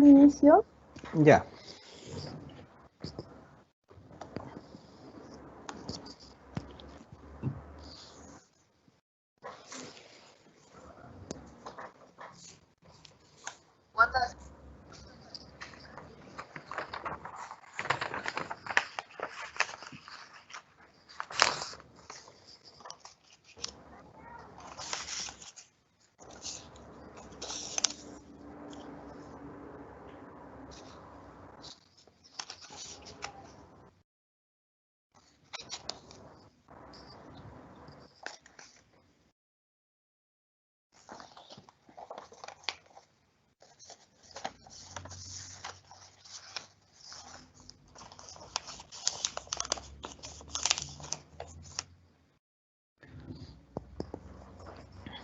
inicio. Ya.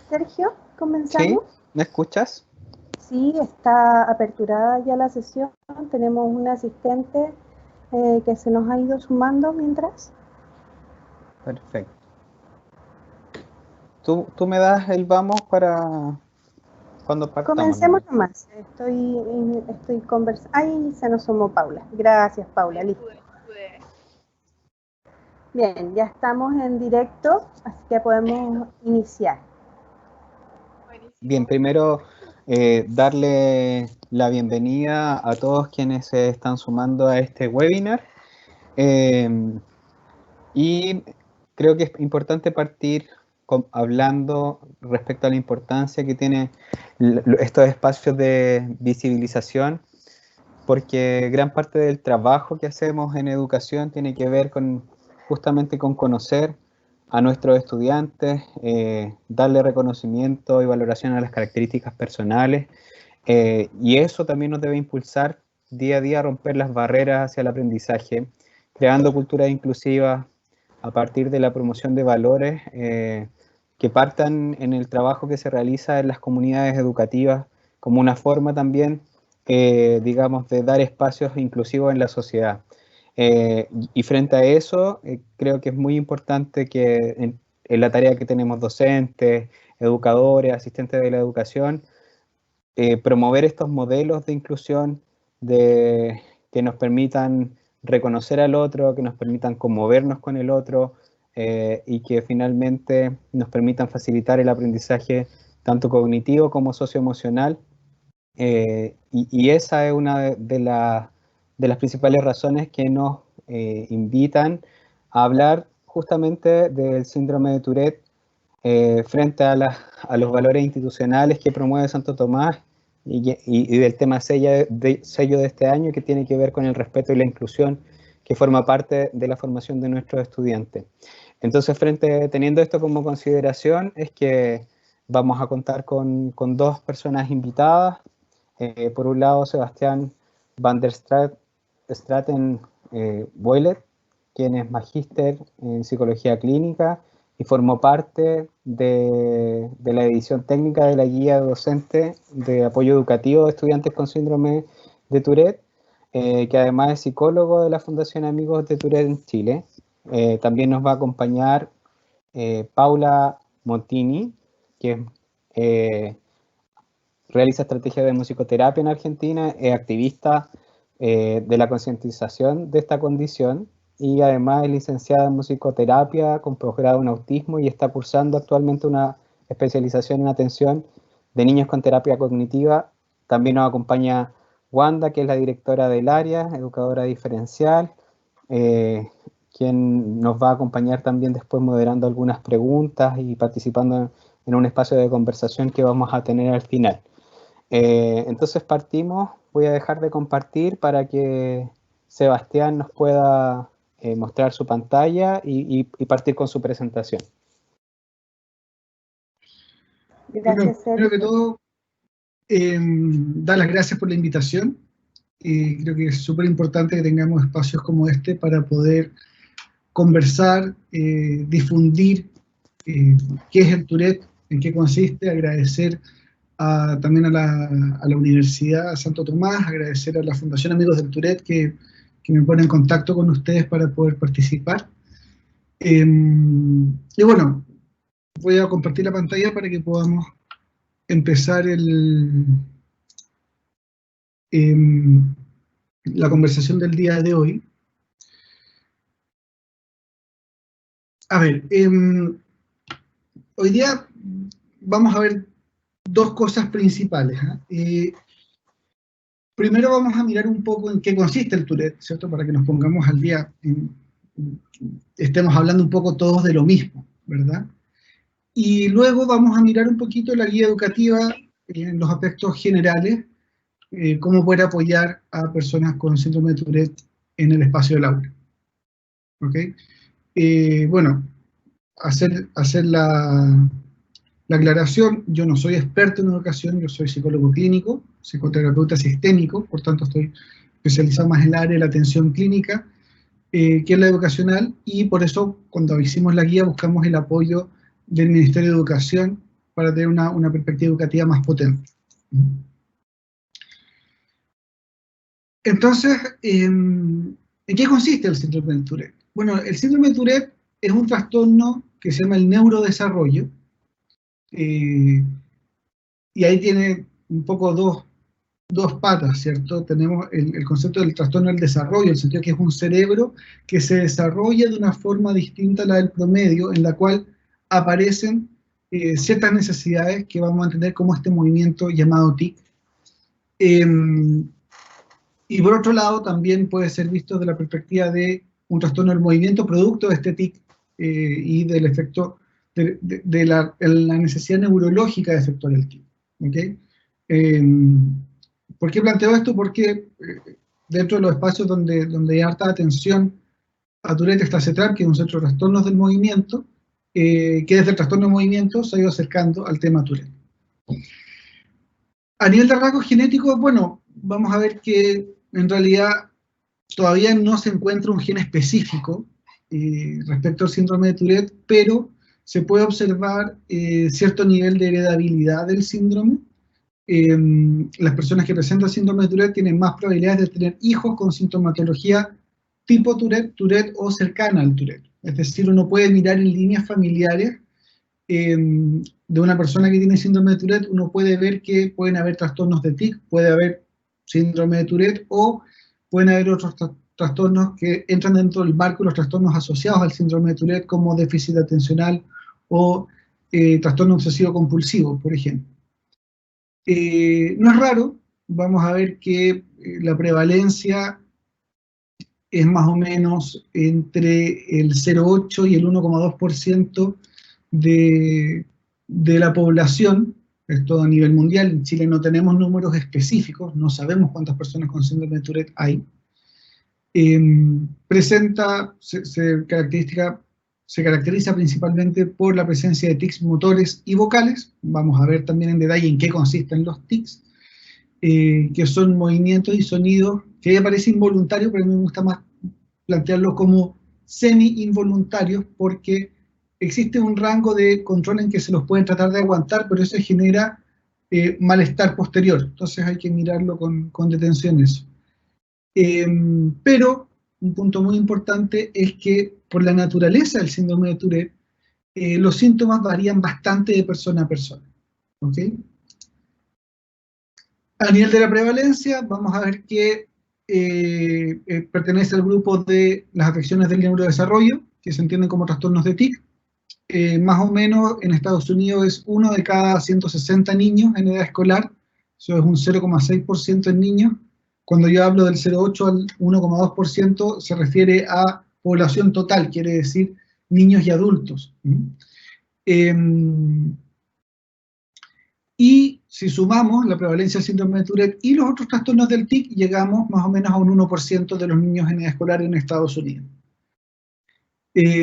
Sergio, ¿comenzamos? ¿Sí? ¿Me escuchas? Sí, está aperturada ya la sesión. Tenemos un asistente que se nos ha ido sumando mientras. Perfecto. ¿Tú me das el vamos para cuando partamos? Comencemos nomás. Estoy conversando. Ay, se nos sumó Paula. Gracias, Paula. Listo. Bien, ya estamos en directo, así que podemos iniciar. Bien, primero darle la bienvenida a todos quienes se están sumando a este webinar. Y creo que es importante partir hablando respecto a la importancia que tienen estos espacios de visibilización, porque gran parte del trabajo que hacemos en educación tiene que ver justamente con conocer a nuestros estudiantes, darle reconocimiento y valoración a las características personales, y eso también nos debe impulsar día a día a romper las barreras hacia el aprendizaje, creando culturas inclusivas a partir de la promoción de valores que partan en el trabajo que se realiza en las comunidades educativas como una forma también, digamos, de dar espacios inclusivos en la sociedad. Y frente a eso, creo que es muy importante que en la tarea que tenemos docentes, educadores, asistentes de la educación, promover estos modelos de inclusión que nos permitan reconocer al otro, que nos permitan conmovernos con el otro y que finalmente nos permitan facilitar el aprendizaje tanto cognitivo como socioemocional. Y esa es una de las principales razones que nos invitan a hablar justamente del síndrome de Tourette frente a los valores institucionales que promueve Santo Tomás y del tema sello de este año, que tiene que ver con el respeto y la inclusión, que forma parte de la formación de nuestros estudiantes. Entonces, teniendo esto como consideración, es que vamos a contar con dos personas invitadas. Por un lado, Sebastián van der Straten Boilet, quien es magíster en psicología clínica y formó parte de la edición técnica de la guía docente de apoyo educativo de estudiantes con síndrome de Tourette, que además es psicólogo de la Fundación Amigos de Tourette en Chile. También nos va a acompañar Paula Montini, que realiza estrategias de musicoterapia en Argentina, es activista de la concientización de esta condición y además es licenciada en musicoterapia con posgrado en autismo y está cursando actualmente una especialización en atención de niños con terapia cognitiva. También nos acompaña Wanda, que es la directora del área, educadora diferencial, quien nos va a acompañar también después moderando algunas preguntas y participando en un espacio de conversación que vamos a tener al final. Entonces partimos, voy a dejar de compartir para que Sebastián nos pueda mostrar su pantalla y partir con su presentación. Gracias, Sergio. Primero que todo, dar las gracias por la invitación. Creo que es súper importante que tengamos espacios como este para poder conversar, difundir qué es el Tourette, en qué consiste, agradecer también a la Universidad Santo Tomás, agradecer a la Fundación Amigos del Tourette que me pone en contacto con ustedes para poder participar. Y bueno, voy a compartir la pantalla para que podamos empezar la conversación del día de hoy. A ver, hoy día vamos a ver dos cosas principales. Primero vamos a mirar un poco en qué consiste el Tourette, ¿cierto? Para que nos pongamos al día, estemos hablando un poco todos de lo mismo, ¿verdad? Y luego vamos a mirar un poquito la guía educativa en los aspectos generales, cómo poder apoyar a personas con síndrome de Tourette en el espacio del aula. ¿Ok? Bueno, hacer la aclaración, yo no soy experto en educación, yo soy psicólogo clínico, psicoterapeuta sistémico, por tanto estoy especializado más en el área de la atención clínica, que es la educacional, y por eso cuando hicimos la guía buscamos el apoyo del Ministerio de Educación para tener una perspectiva educativa más potente. Entonces, ¿en qué consiste el síndrome de Tourette? Bueno, el síndrome de Tourette es un trastorno que se llama el neurodesarrollo, y ahí tiene un poco dos patas, ¿cierto? Tenemos el concepto del trastorno del desarrollo, en el sentido que es un cerebro que se desarrolla de una forma distinta a la del promedio, en la cual aparecen ciertas necesidades que vamos a entender como este movimiento llamado TIC. Y por otro lado, también puede ser visto desde la perspectiva de un trastorno del movimiento producto de este TIC y del efecto de la necesidad neurológica de efectuar el TIC. ¿Okay? ¿Por qué planteo esto? Porque dentro de los espacios donde hay harta atención a Tourette está CETRAM, que es un centro de trastornos del movimiento, que desde el trastorno del movimiento se ha ido acercando al tema Tourette. A nivel de rasgos genéticos, bueno, vamos a ver que en realidad todavía no se encuentra un gen específico respecto al síndrome de Tourette, pero se puede observar cierto nivel de heredabilidad del síndrome. Las personas que presentan síndrome de Tourette tienen más probabilidades de tener hijos con sintomatología tipo Tourette, Tourette o cercana al Tourette. Es decir, uno puede mirar en líneas familiares de una persona que tiene síndrome de Tourette, uno puede ver que pueden haber trastornos de TIC, puede haber síndrome de Tourette, o pueden haber otros trastornos que entran dentro del marco de los trastornos asociados al síndrome de Tourette, como déficit atencional o trastorno obsesivo compulsivo, por ejemplo. No es raro, vamos a ver que la prevalencia es más o menos entre el 0,8 y el 1,2% de la población, esto a nivel mundial. En Chile no tenemos números específicos, no sabemos cuántas personas con síndrome de Tourette hay. Se caracteriza principalmente por la presencia de tics motores y vocales. Vamos a ver también en detalle en qué consisten los tics, que son movimientos y sonidos que aparecen involuntarios, pero a mí me gusta más plantearlo como semi-involuntarios, porque existe un rango de control en que se los pueden tratar de aguantar, pero eso genera malestar posterior. Entonces hay que mirarlo con detención eso. Pero un punto muy importante es que por la naturaleza del síndrome de Tourette, los síntomas varían bastante de persona a persona. ¿Okay? A nivel de la prevalencia, vamos a ver que pertenece al grupo de las afecciones del neurodesarrollo, que se entienden como trastornos de TIC. Más o menos en Estados Unidos es 1 de cada 160 niños en edad escolar, eso es un 0,6% en niños. Cuando yo hablo del 0,8 al 1,2% se refiere a población total, quiere decir niños y adultos. Y si sumamos la prevalencia del síndrome de Tourette y los otros trastornos del TIC, llegamos más o menos a un 1% de los niños en edad escolar en Estados Unidos.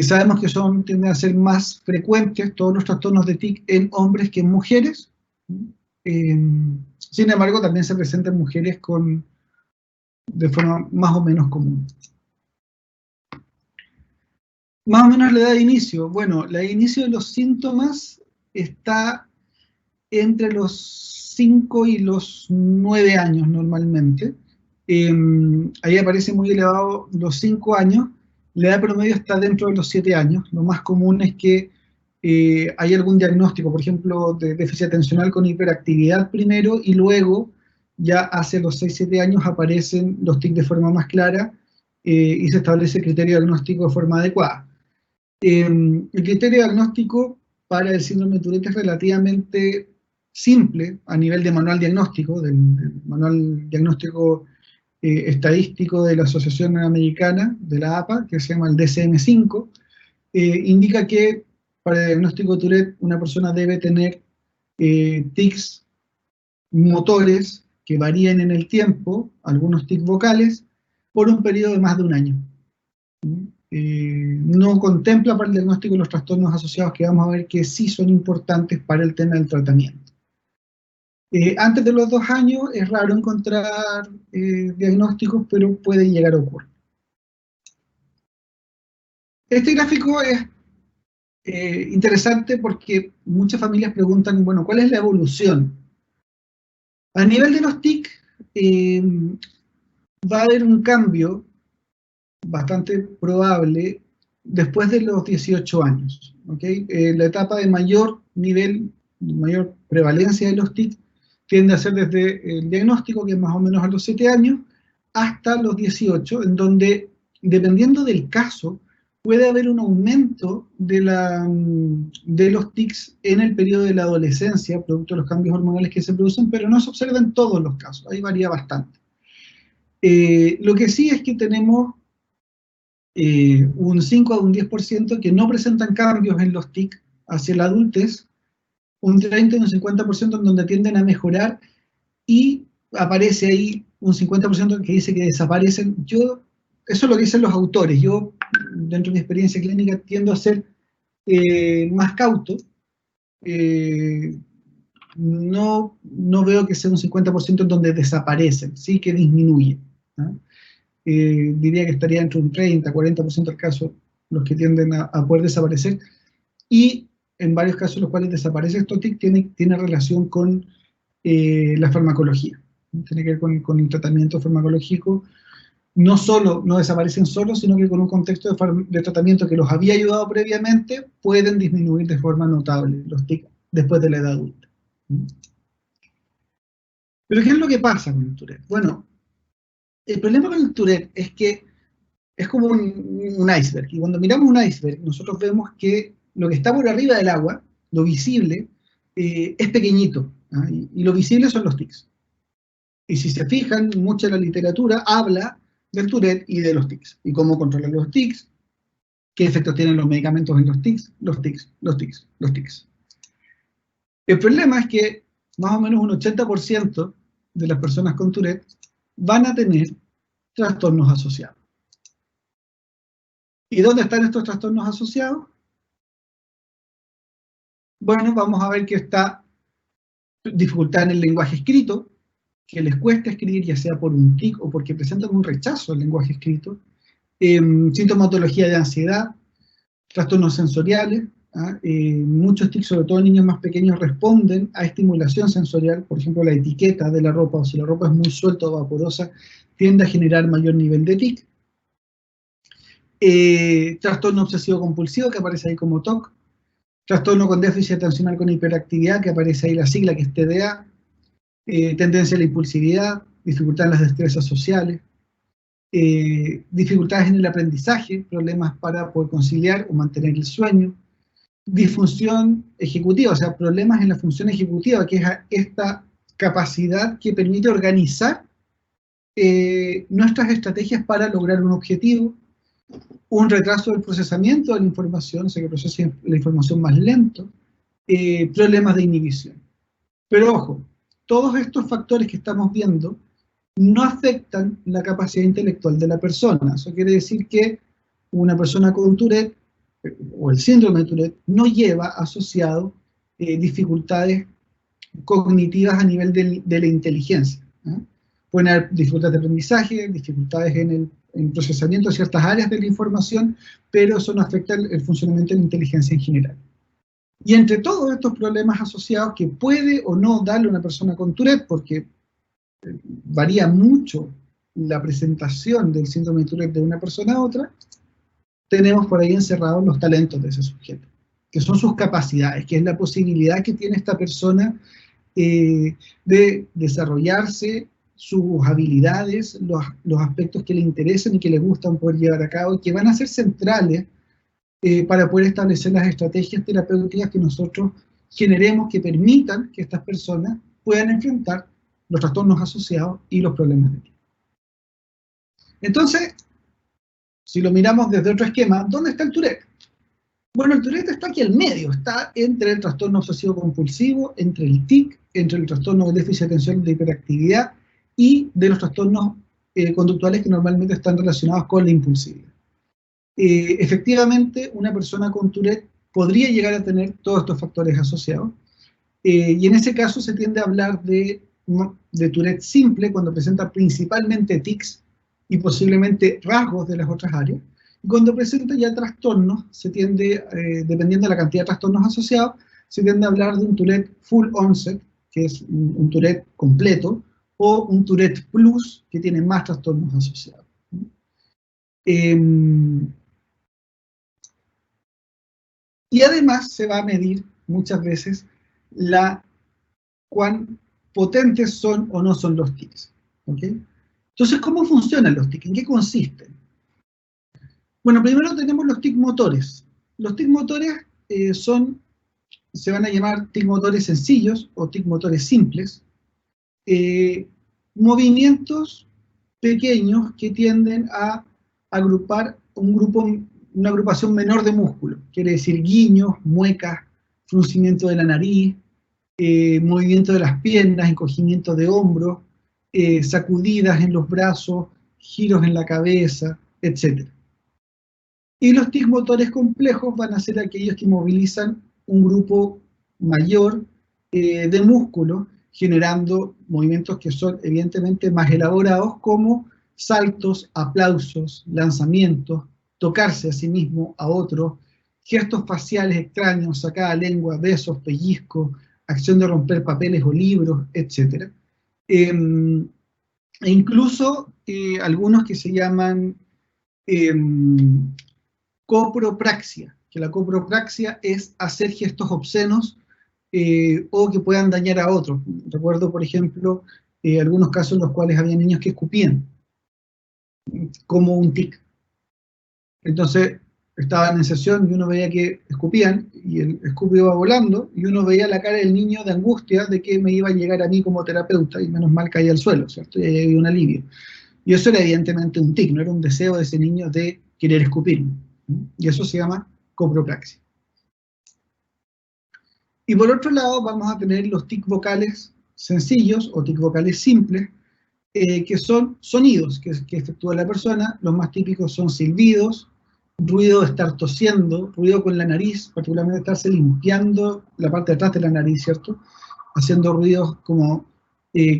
Sabemos que tienden a ser más frecuentes todos los trastornos de TIC en hombres que en mujeres. Sin embargo, también se presentan mujeres de forma más o menos común. Más o menos la edad de inicio. Bueno, la edad de inicio de los síntomas está entre los 5 y los 9 años normalmente. Ahí aparece muy elevado los 5 años. La edad promedio está dentro de los 7 años. Lo más común es que hay algún diagnóstico, por ejemplo, de déficit atencional con hiperactividad primero, y luego ya hacia los 6-7 años aparecen los TIC de forma más clara y se establece el criterio diagnóstico de forma adecuada. El criterio diagnóstico para el síndrome de Tourette es relativamente simple a nivel de manual diagnóstico, del manual diagnóstico estadístico de la Asociación Americana, de la APA, que se llama el DSM-5, indica que para el diagnóstico de Tourette una persona debe tener tics motores que varíen en el tiempo, algunos tics vocales, por un periodo de más de un año. No contempla para el diagnóstico los trastornos asociados que vamos a ver que sí son importantes para el tema del tratamiento. Antes de los 2 años es raro encontrar diagnósticos, pero puede llegar a ocurrir. Este gráfico es interesante porque muchas familias preguntan, bueno, ¿cuál es la evolución? A nivel de los TIC, va a haber un cambio bastante probable después de los 18 años. ¿Okay? La etapa de mayor nivel, mayor prevalencia de los TIC tiende a ser desde el diagnóstico, que es más o menos a los 7 años, hasta los 18, en donde, dependiendo del caso, puede haber un aumento de los tics en el periodo de la adolescencia, producto de los cambios hormonales que se producen, pero no se observa en todos los casos, ahí varía bastante. Lo que sí es que tenemos un 5 a un 10% que no presentan cambios en los tics hacia la adultez, un 30 y un 50% en donde tienden a mejorar, y aparece ahí un 50% que dice que desaparecen. Eso es lo que dicen los autores. Yo, dentro de mi experiencia clínica, tiendo a ser más cauto. No veo que sea un 50% en donde desaparecen, sí que disminuye. Diría que estaría entre un 30, 40% del caso los que tienden a poder desaparecer, y en varios casos los cuales desaparece estos TIC tiene relación con la farmacología. Tiene que ver con el tratamiento farmacológico. No solo no desaparecen solos, sino que con un contexto de tratamiento que los había ayudado previamente, pueden disminuir de forma notable los TIC después de la edad adulta. Pero ¿qué es lo que pasa con el Tourette? Bueno, el problema con el Tourette es que es como un iceberg, y cuando miramos un iceberg nosotros vemos que lo que está por arriba del agua, lo visible, es pequeñito, y lo visible son los tics. Y si se fijan, mucha de la literatura habla del Tourette y de los tics, y cómo controlar los tics, qué efectos tienen los medicamentos en los tics, los tics, los tics, los tics. El problema es que más o menos un 80% de las personas con Tourette van a tener trastornos asociados. ¿Y dónde están estos trastornos asociados? Bueno, vamos a ver que está dificultad en el lenguaje escrito, que les cuesta escribir, ya sea por un tic o porque presentan un rechazo al lenguaje escrito, sintomatología de ansiedad, trastornos sensoriales, muchos tics, sobre todo niños más pequeños, responden a estimulación sensorial, por ejemplo la etiqueta de la ropa, o si la ropa es muy suelta o vaporosa, tiende a generar mayor nivel de tic. Trastorno obsesivo compulsivo, que aparece ahí como TOC, trastorno con déficit atencional con hiperactividad, que aparece ahí la sigla, que es TDA, tendencia a la impulsividad, dificultad en las destrezas sociales, dificultades en el aprendizaje, problemas para poder conciliar o mantener el sueño, disfunción ejecutiva, o sea, problemas en la función ejecutiva, que es esta capacidad que permite organizar nuestras estrategias para lograr un objetivo, un retraso del procesamiento de la información, o sea, que procese la información más lento, problemas de inhibición. Pero ojo, todos estos factores que estamos viendo no afectan la capacidad intelectual de la persona. Eso quiere decir que una persona con Tourette, o el síndrome de Tourette, no lleva asociado dificultades cognitivas a nivel de la inteligencia. Pueden haber dificultades de aprendizaje, dificultades en el procesamiento de ciertas áreas de la información, pero eso no afecta el funcionamiento de la inteligencia en general. Y entre todos estos problemas asociados que puede o no darle una persona con Tourette, porque varía mucho la presentación del síndrome de Tourette de una persona a otra, tenemos por ahí encerrados los talentos de ese sujeto, que son sus capacidades, que es la posibilidad que tiene esta persona de desarrollarse sus habilidades, los aspectos que le interesan y que le gustan poder llevar a cabo, y que van a ser centrales para poder establecer las estrategias terapéuticas que nosotros generemos, que permitan que estas personas puedan enfrentar los trastornos asociados y los problemas de TIC. Entonces, si lo miramos desde otro esquema, ¿dónde está el Tourette? Bueno, el Tourette está aquí al medio, está entre el trastorno obsesivo compulsivo, entre el TIC, entre el trastorno de déficit de atención de hiperactividad y de los trastornos conductuales que normalmente están relacionados con la impulsividad. Efectivamente, una persona con Tourette podría llegar a tener todos estos factores asociados, y en ese caso se tiende a hablar de Tourette simple cuando presenta principalmente tics y posiblemente rasgos de las otras áreas. Y cuando presenta ya trastornos, se tiende, dependiendo de la cantidad de trastornos asociados, se tiende a hablar de un Tourette full onset, que es un Tourette completo, o un Tourette plus, que tiene más trastornos asociados. Y además se va a medir muchas veces cuán potentes son o no son los tics. ¿Okay? Entonces, ¿cómo funcionan los tics? ¿En qué consisten? Bueno, primero tenemos los tics motores. Los tics motores se van a llamar tics motores sencillos o tics motores simples. Movimientos pequeños que tienden a agrupar una agrupación menor de músculos. Quiere decir guiños, muecas, fruncimiento de la nariz, movimiento de las piernas, encogimiento de hombros, sacudidas en los brazos, giros en la cabeza, etc. Y los tics motores complejos van a ser aquellos que movilizan un grupo mayor de músculos, generando movimientos que son evidentemente más elaborados, como saltos, aplausos, lanzamientos, tocarse a sí mismo, a otro, gestos faciales extraños, sacada lengua, besos, pellizcos, acción de romper papeles o libros, etc. E incluso algunos que se llaman copropraxia, que la copropraxia es hacer gestos obscenos o que puedan dañar a otros. Recuerdo, por ejemplo, algunos casos en los cuales había niños que escupían, como un tic. Entonces, estaban en sesión y uno veía que escupían, y el escupio iba volando, y uno veía la cara del niño de angustia de que me iba a llegar a mí como terapeuta, y menos mal caía al suelo, ¿cierto? Y ahí había un alivio. Y eso era evidentemente un tic, no era un deseo de ese niño de querer escupirme. Y eso se llama copropraxia. Y por otro lado vamos a tener los tics vocales sencillos o tics vocales simples, que son sonidos que efectúa la persona. Los más típicos son silbidos, ruido de estar tosiendo, ruido con la nariz, particularmente estarse limpiando la parte de atrás de la nariz, ¿cierto? Haciendo ruidos como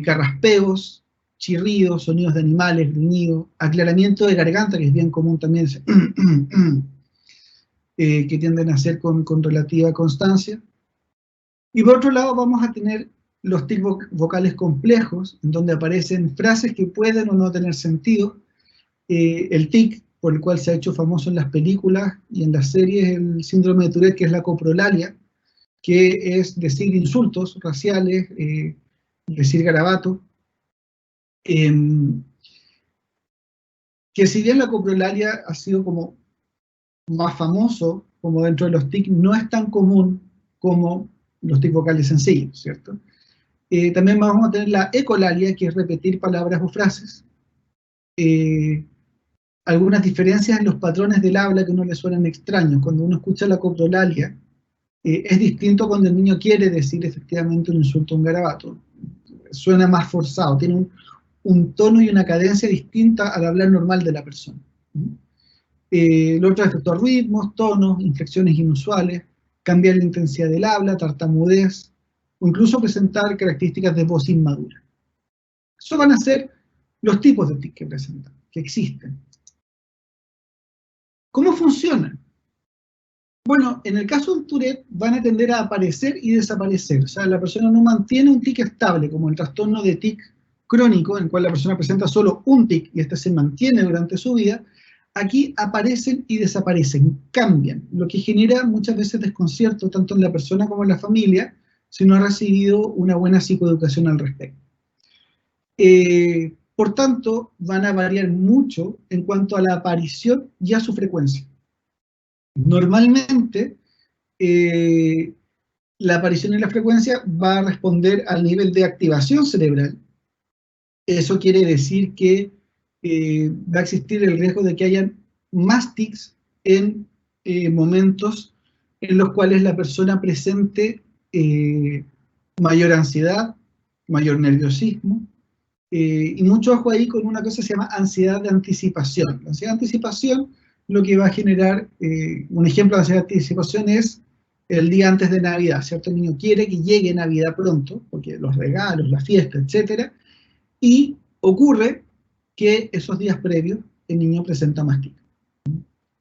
carraspeos, chirridos, sonidos de animales, gruñidos, aclaramiento de garganta, que es bien común también, que tienden a hacer con relativa constancia. Y por otro lado vamos a tener los tics vocales complejos, en donde aparecen frases que pueden o no tener sentido. El tic, por el cual se ha hecho famoso en las películas y en las series, el síndrome de Tourette, que es la coprolalia, que es decir insultos raciales, decir garabatos, que si bien la coprolalia ha sido como más famoso, como dentro de los tics, no es tan común como los tics vocales sencillos, ¿cierto? También vamos a tener la ecolalia, que es repetir palabras o frases. Algunas diferencias en los patrones del habla que no le suenan extraños. Cuando uno escucha la coprolalia, es distinto cuando el niño quiere decir efectivamente un insulto o un garabato. Suena más forzado, tiene un tono y una cadencia distinta al hablar normal de la persona. Lo otro es efectuar ritmos, tonos, inflexiones inusuales, cambiar la intensidad del habla, tartamudez, o incluso presentar características de voz inmadura. Eso van a ser los tipos de tic que presentan, que existen. ¿Cómo funcionan? Bueno, en el caso del Tourette van a tender a aparecer y desaparecer. O sea, la persona no mantiene un tic estable, como el trastorno de tic crónico, en el cual la persona presenta solo un tic y este se mantiene durante su vida. Aquí aparecen y desaparecen, cambian, lo que genera muchas veces desconcierto tanto en la persona como en la familia, si no ha recibido una buena psicoeducación al respecto. Por tanto, van a variar mucho en cuanto a la aparición y a su frecuencia. Normalmente, la aparición y la frecuencia va a responder al nivel de activación cerebral. Eso quiere decir que va a existir el riesgo de que haya más tics en momentos en los cuales la persona presente mayor ansiedad, mayor nerviosismo, y mucho ojo ahí con una cosa que se llama ansiedad de anticipación. La ansiedad de anticipación lo que va a generar, un ejemplo de ansiedad de anticipación es el día antes de Navidad, ¿cierto? El niño quiere que llegue Navidad pronto, porque los regalos, la fiesta, etcétera, y ocurre que esos días previos el niño presenta más tic.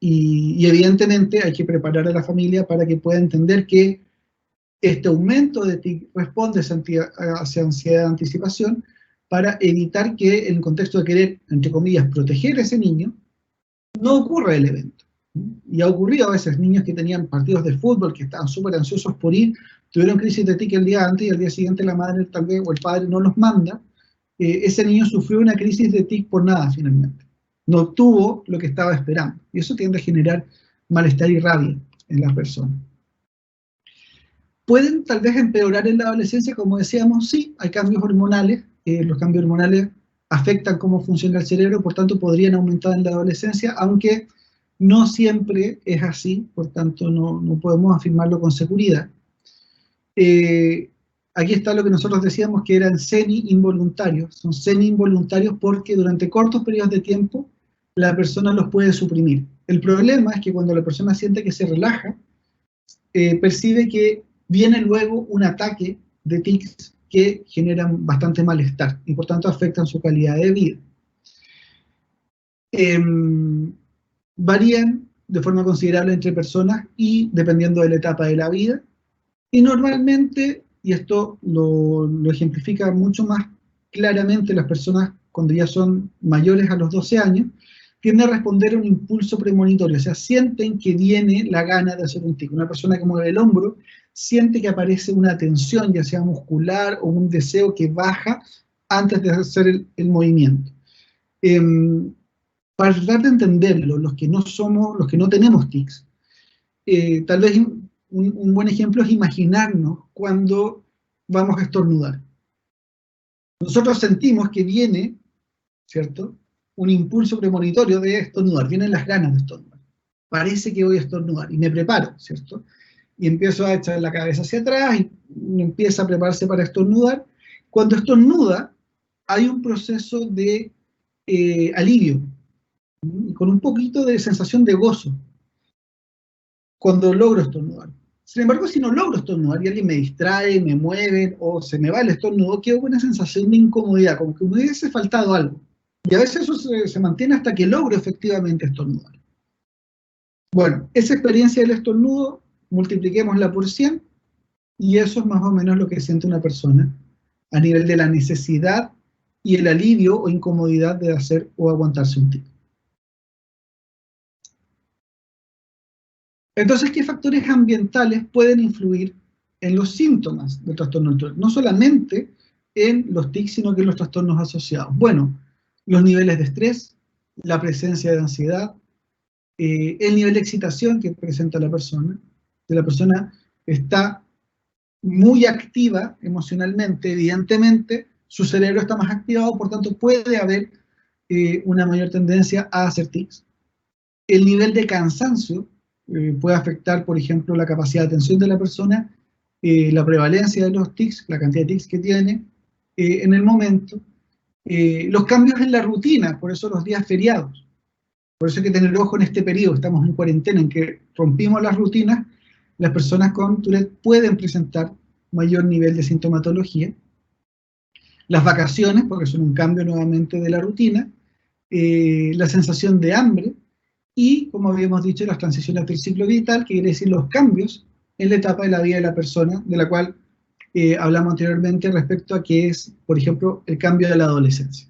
Y evidentemente hay que preparar a la familia para que pueda entender que este aumento de tic responde hacia ansiedad de anticipación para evitar que en el contexto de querer, entre comillas, proteger a ese niño, no ocurra el evento. Y ha ocurrido a veces niños que tenían partidos de fútbol, que estaban súper ansiosos por ir, tuvieron crisis de tic el día antes y al día siguiente la madre tal vez o el padre no los manda. Ese niño sufrió una crisis de tic por nada finalmente. No obtuvo lo que estaba esperando. Y eso tiende a generar malestar y rabia en las personas. ¿Pueden tal vez empeorar en la adolescencia? Como decíamos, sí, hay cambios hormonales. Los cambios hormonales afectan cómo funciona el cerebro, por tanto podrían aumentar en la adolescencia, aunque no siempre es así, por tanto no podemos afirmarlo con seguridad. Aquí está lo que nosotros decíamos que eran semi-involuntarios. Son semi-involuntarios porque durante cortos periodos de tiempo la persona los puede suprimir. El problema es que cuando la persona siente que se relaja, percibe que viene luego un ataque de tics que generan bastante malestar y por tanto afectan su calidad de vida. Varían de forma considerable entre personas y dependiendo de la etapa de la vida. Y normalmente, y esto lo ejemplifica mucho más claramente las personas cuando ya son mayores a los 12 años, tienden a responder a un impulso premonitorio, o sea, sienten que viene la gana de hacer un tic. Una persona que mueve el hombro siente que aparece una tensión, ya sea muscular o un deseo que baja antes de hacer el movimiento. Para tratar de entenderlo, los que no tenemos tics, tal vez un buen ejemplo es imaginarnos cuando vamos a estornudar. Nosotros sentimos que viene, ¿cierto?, un impulso premonitorio de estornudar, vienen las ganas de estornudar. Parece que voy a estornudar y me preparo, ¿cierto? Y empiezo a echar la cabeza hacia atrás y empieza a prepararse para estornudar. Cuando estornuda, hay un proceso de alivio, con un poquito de sensación de gozo, cuando logro estornudar. Sin embargo, si no logro estornudar y alguien me distrae, me mueve o se me va el estornudo, quedo con una sensación de incomodidad, como que me hubiese faltado algo. Y a veces eso se mantiene hasta que logro efectivamente estornudar. Bueno, esa experiencia del estornudo, multipliquémosla por 100, y eso es más o menos lo que siente una persona a nivel de la necesidad y el alivio o incomodidad de hacer o aguantarse un tic. Entonces, ¿qué factores ambientales pueden influir en los síntomas del trastorno del Tourette? No solamente en los tics, sino que en los trastornos asociados. Bueno, los niveles de estrés, la presencia de ansiedad, el nivel de excitación que presenta la persona. Si la persona está muy activa emocionalmente, evidentemente, su cerebro está más activado, por tanto puede haber una mayor tendencia a hacer tics. El nivel de cansancio puede afectar, por ejemplo, la capacidad de atención de la persona, la prevalencia de los tics, la cantidad de tics que tiene en el momento, los cambios en la rutina, por eso los días feriados. Por eso hay que tener ojo en este periodo, estamos en cuarentena, en que rompimos las rutinas, las personas con Tourette pueden presentar mayor nivel de sintomatología. Las vacaciones, porque son un cambio nuevamente de la rutina, la sensación de hambre, y, como habíamos dicho, las transiciones del ciclo vital, que quiere decir los cambios en la etapa de la vida de la persona, de la cual hablamos anteriormente respecto a que es, por ejemplo, el cambio de la adolescencia.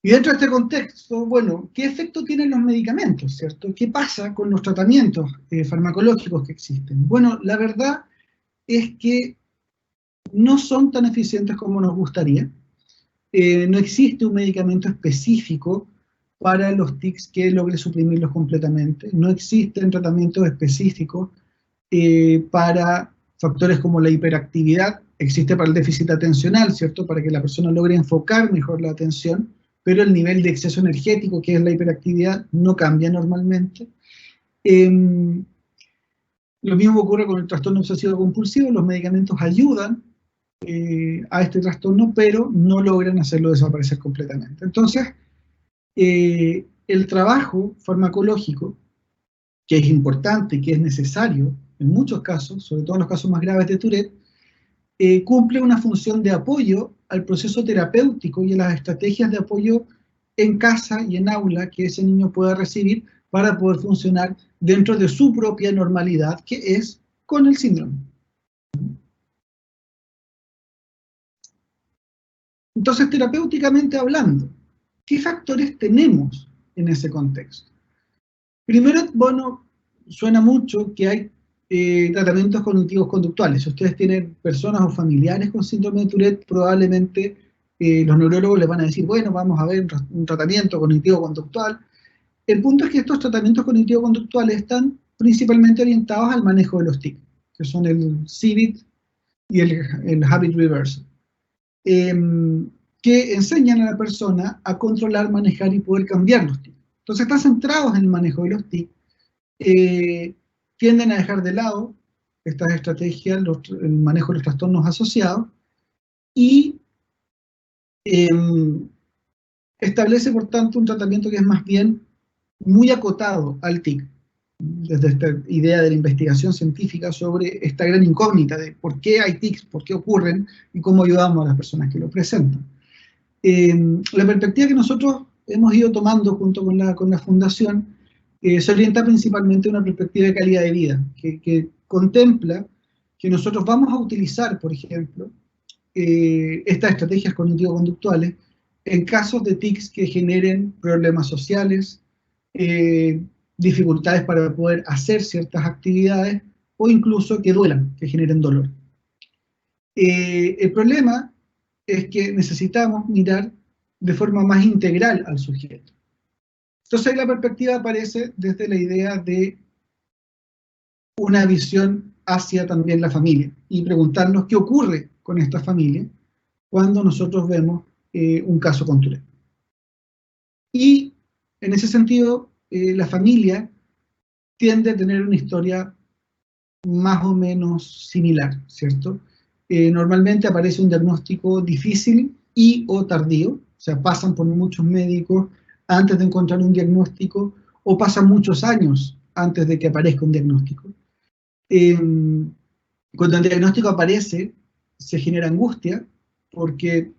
Y dentro de este contexto, bueno, ¿qué efecto tienen los medicamentos, cierto? ¿Qué pasa con los tratamientos farmacológicos que existen? Bueno, la verdad es que no son tan eficientes como nos gustaría. No existe un medicamento específico para los tics que logre suprimirlos completamente. No existen tratamientos específicos para factores como la hiperactividad. Existe para el déficit atencional, ¿cierto? Para que la persona logre enfocar mejor la atención, pero el nivel de exceso energético, que es la hiperactividad, no cambia normalmente. Lo mismo ocurre con el trastorno obsesivo compulsivo. Los medicamentos ayudan a este trastorno, pero no logran hacerlo desaparecer completamente. Entonces, el trabajo farmacológico, que es importante y que es necesario en muchos casos, sobre todo en los casos más graves de Tourette, cumple una función de apoyo al proceso terapéutico y a las estrategias de apoyo en casa y en aula que ese niño pueda recibir para poder funcionar dentro de su propia normalidad, que es con el síndrome. Entonces, terapéuticamente hablando, ¿qué factores tenemos en ese contexto? Primero, bueno, suena mucho que hay tratamientos cognitivos conductuales. Si ustedes tienen personas o familiares con síndrome de Tourette, probablemente los neurólogos les van a decir, bueno, vamos a ver un tratamiento cognitivo-conductual. El punto es que estos tratamientos cognitivo-conductuales están principalmente orientados al manejo de los TIC, que son el CBIT y el Habit Reversal, que enseñan a la persona a controlar, manejar y poder cambiar los TIC. Entonces están centrados en el manejo de los TIC, tienden a dejar de lado estas estrategias, el manejo de los trastornos asociados, y establece, por tanto, un tratamiento que es más bien muy acotado al TIC, desde esta idea de la investigación científica sobre esta gran incógnita de por qué hay TICs, por qué ocurren y cómo ayudamos a las personas que lo presentan. La perspectiva que nosotros hemos ido tomando junto con la fundación se orienta principalmente a una perspectiva de calidad de vida, que contempla que nosotros vamos a utilizar, por ejemplo, estas estrategias cognitivo-conductuales en casos de TICs que generen problemas sociales, dificultades para poder hacer ciertas actividades o incluso que duelan, que generen dolor. El problema es que necesitamos mirar de forma más integral al sujeto. Entonces ahí la perspectiva aparece desde la idea de una visión hacia también la familia y preguntarnos qué ocurre con esta familia cuando nosotros vemos un caso con Tourette. Y en ese sentido, la familia tiende a tener una historia más o menos similar, ¿cierto? Normalmente aparece un diagnóstico difícil y o tardío, o sea, pasan por muchos médicos antes de encontrar un diagnóstico, o pasan muchos años antes de que aparezca un diagnóstico. Cuando el diagnóstico aparece, se genera angustia, porque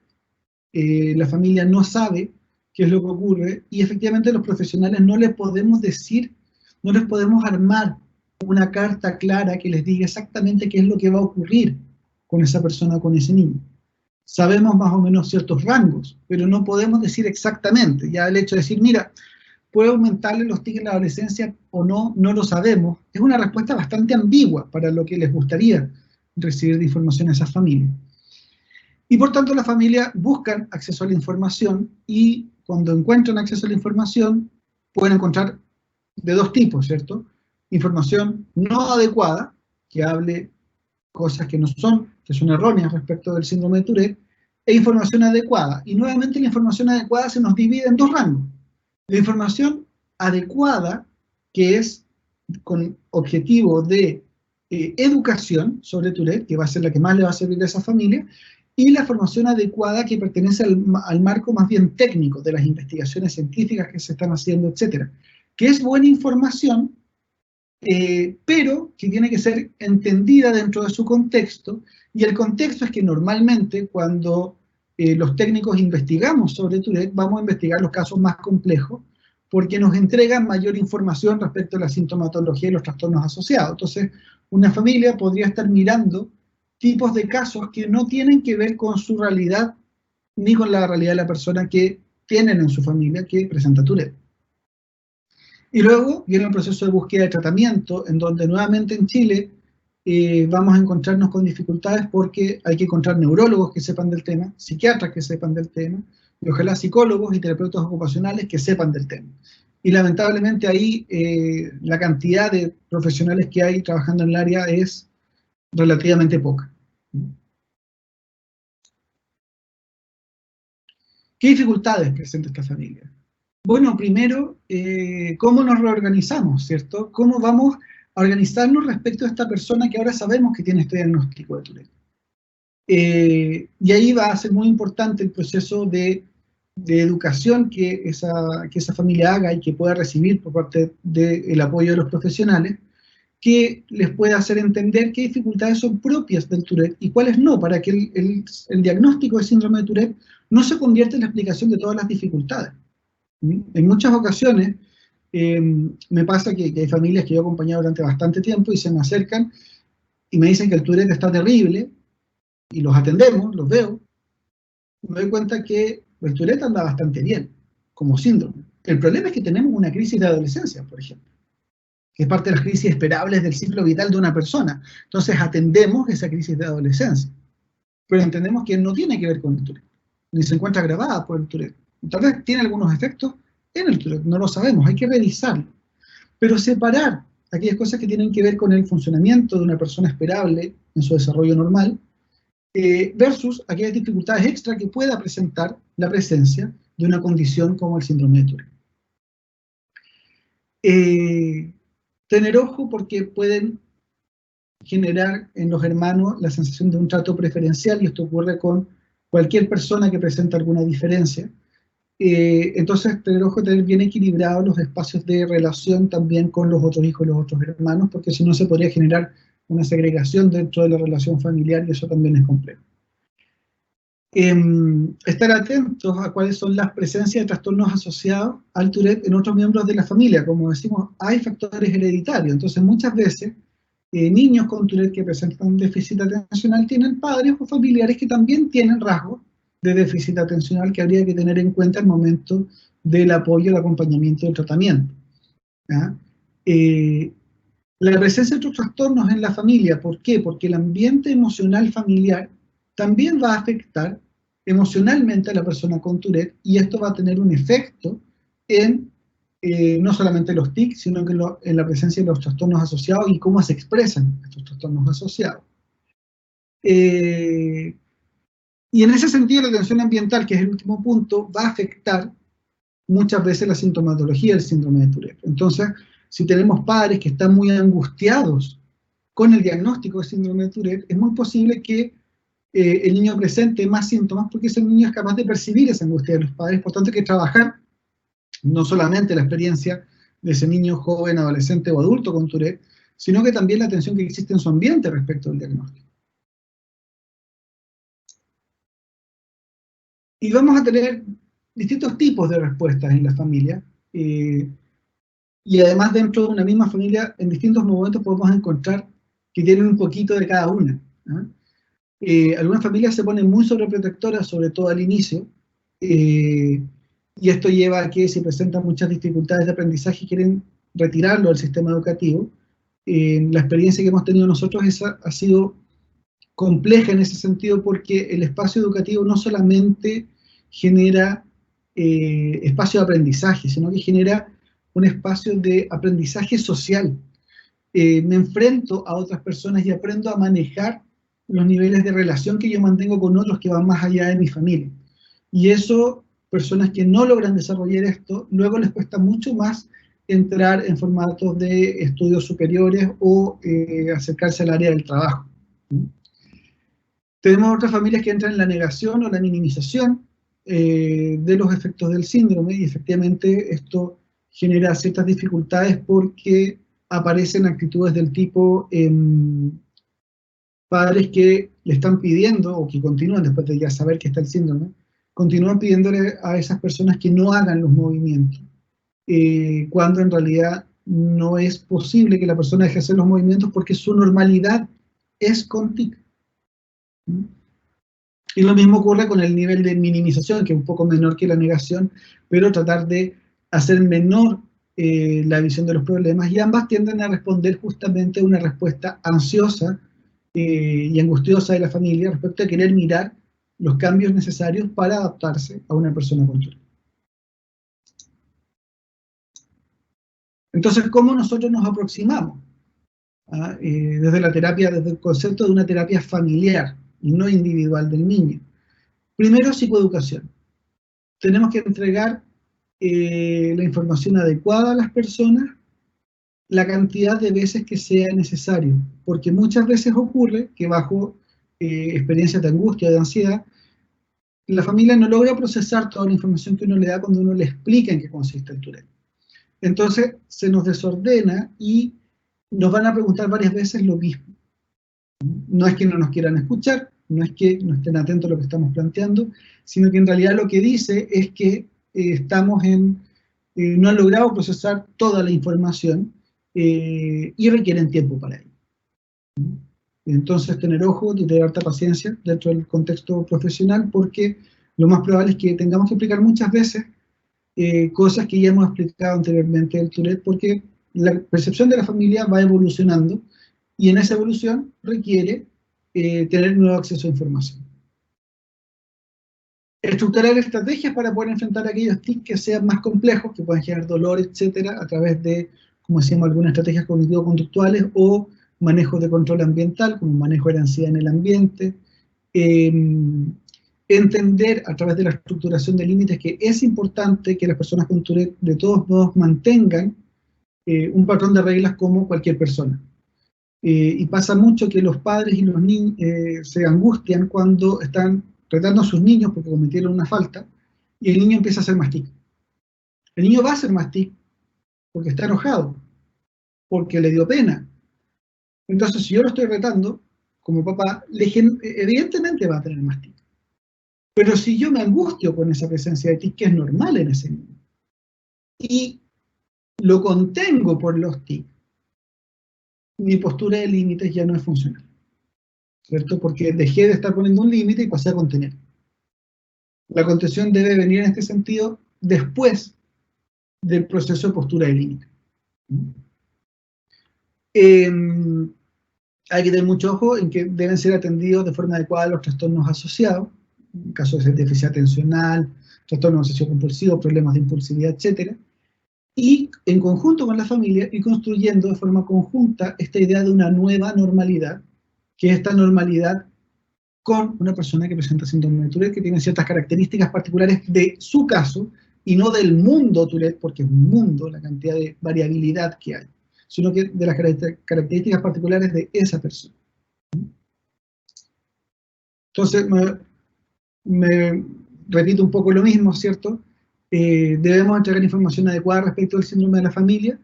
la familia no sabe qué es lo que ocurre, y efectivamente los profesionales no les podemos decir, no les podemos armar una carta clara que les diga exactamente qué es lo que va a ocurrir con esa persona o con ese niño. Sabemos más o menos ciertos rangos, pero no podemos decir exactamente. Ya el hecho de decir, mira, ¿puede aumentarle los TIC en la adolescencia o no? No lo sabemos. Es una respuesta bastante ambigua para lo que les gustaría recibir de información a esas familias. Y por tanto las familias buscan acceso a la información, y cuando encuentran acceso a la información pueden encontrar de dos tipos, ¿cierto? Información no adecuada, que hable cosas que son erróneas respecto del síndrome de Tourette, e información adecuada. Y nuevamente la información adecuada se nos divide en dos rangos. La información adecuada, que es con objetivo de educación sobre Tourette, que va a ser la que más le va a servir a esa familia, y la formación adecuada, que pertenece al marco más bien técnico de las investigaciones científicas que se están haciendo, etcétera, que es buena información, pero que tiene que ser entendida dentro de su contexto, y el contexto es que normalmente cuando los técnicos investigamos sobre Tourette, vamos a investigar los casos más complejos, porque nos entregan mayor información respecto a la sintomatología y los trastornos asociados. Entonces, una familia podría estar mirando tipos de casos que no tienen que ver con su realidad, ni con la realidad de la persona que tienen en su familia que presenta Tourette. Y luego viene un proceso de búsqueda de tratamiento, en donde nuevamente en Chile vamos a encontrarnos con dificultades porque hay que encontrar neurólogos que sepan del tema, psiquiatras que sepan del tema, y ojalá psicólogos y terapeutas ocupacionales que sepan del tema. Y lamentablemente ahí la cantidad de profesionales que hay trabajando en el área es relativamente poca. ¿Qué dificultades presenta esta familia? Bueno, primero, ¿cómo nos reorganizamos, cierto? ¿Cómo vamos a organizarnos respecto a esta persona que ahora sabemos que tiene este diagnóstico de Tourette? Y ahí va a ser muy importante el proceso de educación que esa familia haga y que pueda recibir por parte del apoyo de los profesionales, que les pueda hacer entender qué dificultades son propias del Tourette y cuáles no, para que el diagnóstico de síndrome de Tourette no se convierta en la explicación de todas las dificultades. En muchas ocasiones me pasa que hay familias que yo he acompañado durante bastante tiempo y se me acercan y me dicen que el Tourette está terrible, y los atendemos, los veo, y me doy cuenta que el Tourette anda bastante bien, como síndrome. El problema es que tenemos una crisis de adolescencia, por ejemplo, que es parte de las crisis esperables del ciclo vital de una persona. Entonces atendemos esa crisis de adolescencia, pero entendemos que no tiene que ver con el Tourette, ni se encuentra agravada por el Tourette. Tal vez tiene algunos efectos en el Tourette, no lo sabemos, hay que revisarlo. Pero separar aquellas cosas que tienen que ver con el funcionamiento de una persona esperable en su desarrollo normal, versus aquellas dificultades extra que pueda presentar la presencia de una condición como el síndrome de Tourette. Tener ojo porque pueden generar en los hermanos la sensación de un trato preferencial, y esto ocurre con cualquier persona que presenta alguna diferencia. Entonces, tener ojo, tener bien equilibrados los espacios de relación también con los otros hijos y los otros hermanos, porque si no se podría generar una segregación dentro de la relación familiar, y eso también es complejo. Estar atentos a cuáles son las presencias de trastornos asociados al Tourette en otros miembros de la familia. Como decimos, hay factores hereditarios, entonces muchas veces niños con Tourette que presentan déficit atencional tienen padres o familiares que también tienen rasgos de déficit atencional que habría que tener en cuenta al momento del apoyo, el acompañamiento y el tratamiento. La presencia de otros trastornos en la familia, ¿por qué? Porque el ambiente emocional familiar también va a afectar emocionalmente a la persona con Tourette, y esto va a tener un efecto en no solamente los tics, sino que en la presencia de los trastornos asociados y cómo se expresan estos trastornos asociados. Y en ese sentido, la atención ambiental, que es el último punto, va a afectar muchas veces la sintomatología del síndrome de Tourette. Entonces, si tenemos padres que están muy angustiados con el diagnóstico de síndrome de Tourette, es muy posible que el niño presente más síntomas, porque ese niño es capaz de percibir esa angustia de los padres. Por tanto, hay que trabajar no solamente la experiencia de ese niño joven, adolescente o adulto con Tourette, sino que también la atención que existe en su ambiente respecto al diagnóstico. Y vamos a tener distintos tipos de respuestas en la familia, y además dentro de una misma familia, en distintos momentos podemos encontrar que tienen un poquito de cada una. Algunas familias se ponen muy sobreprotectoras, sobre todo al inicio, y esto lleva a que si presentan muchas dificultades de aprendizaje y quieren retirarlo del sistema educativo. La experiencia que hemos tenido nosotros ha sido compleja en ese sentido, porque el espacio educativo no solamente genera espacio de aprendizaje, sino que genera un espacio de aprendizaje social. Me enfrento a otras personas y aprendo a manejar los niveles de relación que yo mantengo con otros que van más allá de mi familia. Y eso, personas que no logran desarrollar esto, luego les cuesta mucho más entrar en formatos de estudios superiores o acercarse al área del trabajo. Tenemos otras familias que entran en la negación o la minimización de los efectos del síndrome, y efectivamente esto genera ciertas dificultades porque aparecen actitudes del tipo padres que le están pidiendo, o que continúan después de ya saber que está el síndrome, continúan pidiéndole a esas personas que no hagan los movimientos, cuando en realidad no es posible que la persona deje de hacer los movimientos porque su normalidad es con TIC. Y lo mismo ocurre con el nivel de minimización, que es un poco menor que la negación, pero tratar de hacer menor la visión de los problemas, y ambas tienden a responder justamente a una respuesta ansiosa y angustiosa de la familia respecto a querer mirar los cambios necesarios para adaptarse a una persona con Tourette. Entonces, ¿cómo nosotros nos aproximamos? Desde la terapia, desde el concepto de una terapia familiar y no individual del niño. Primero, psicoeducación. Tenemos que entregar la información adecuada a las personas la cantidad de veces que sea necesario, porque muchas veces ocurre que bajo experiencias de angustia, de ansiedad, la familia no logra procesar toda la información que uno le da cuando uno le explica en qué consiste el Tourette. Entonces se nos desordena y nos van a preguntar varias veces lo mismo. No es que no nos quieran escuchar, no es que no estén atentos a lo que estamos planteando, sino que en realidad lo que dice es que no han logrado procesar toda la información y requieren tiempo para ello. Entonces tener ojo y tener harta paciencia dentro del contexto profesional, porque lo más probable es que tengamos que explicar muchas veces cosas que ya hemos explicado anteriormente del Tourette, porque la percepción de la familia va evolucionando y en esa evolución requiere tener nuevo acceso a información. Estructurar estrategias para poder enfrentar aquellos tics que sean más complejos, que puedan generar dolor, etcétera, a través de, como decíamos, algunas estrategias cognitivo-conductuales o manejo de control ambiental, como manejo de la ansiedad en el ambiente. Entender a través de la estructuración de límites que es importante que las personas con Tourette de todos modos mantengan un patrón de reglas como cualquier persona. Y pasa mucho que los padres y los niños se angustian cuando están retando a sus niños porque cometieron una falta y el niño empieza a hacer más tic. El niño va a hacer más tic porque está enojado, porque le dio pena. Entonces, si yo lo estoy retando, como papá, evidentemente va a tener más tic. Pero si yo me angustio con esa presencia de tic, que es normal en ese niño, y lo contengo por los tic, mi postura de límites ya no es funcional, ¿cierto? Porque dejé de estar poniendo un límite y pasé a contener. La contención debe venir en este sentido después del proceso de postura de límite. Hay que tener mucho ojo en que deben ser atendidos de forma adecuada los trastornos asociados, en caso de ser déficit atencional, trastorno obsesivo compulsivo, problemas de impulsividad, etc. Y en conjunto con la familia ir construyendo de forma conjunta esta idea de una nueva normalidad, que es esta normalidad con una persona que presenta síndrome de Tourette, que tiene ciertas características particulares de su caso, y no del mundo Tourette, porque es un mundo, la cantidad de variabilidad que hay, sino que de las características particulares de esa persona. Entonces, me repito un poco lo mismo, ¿cierto? Debemos entregar información adecuada respecto al síndrome de la familia,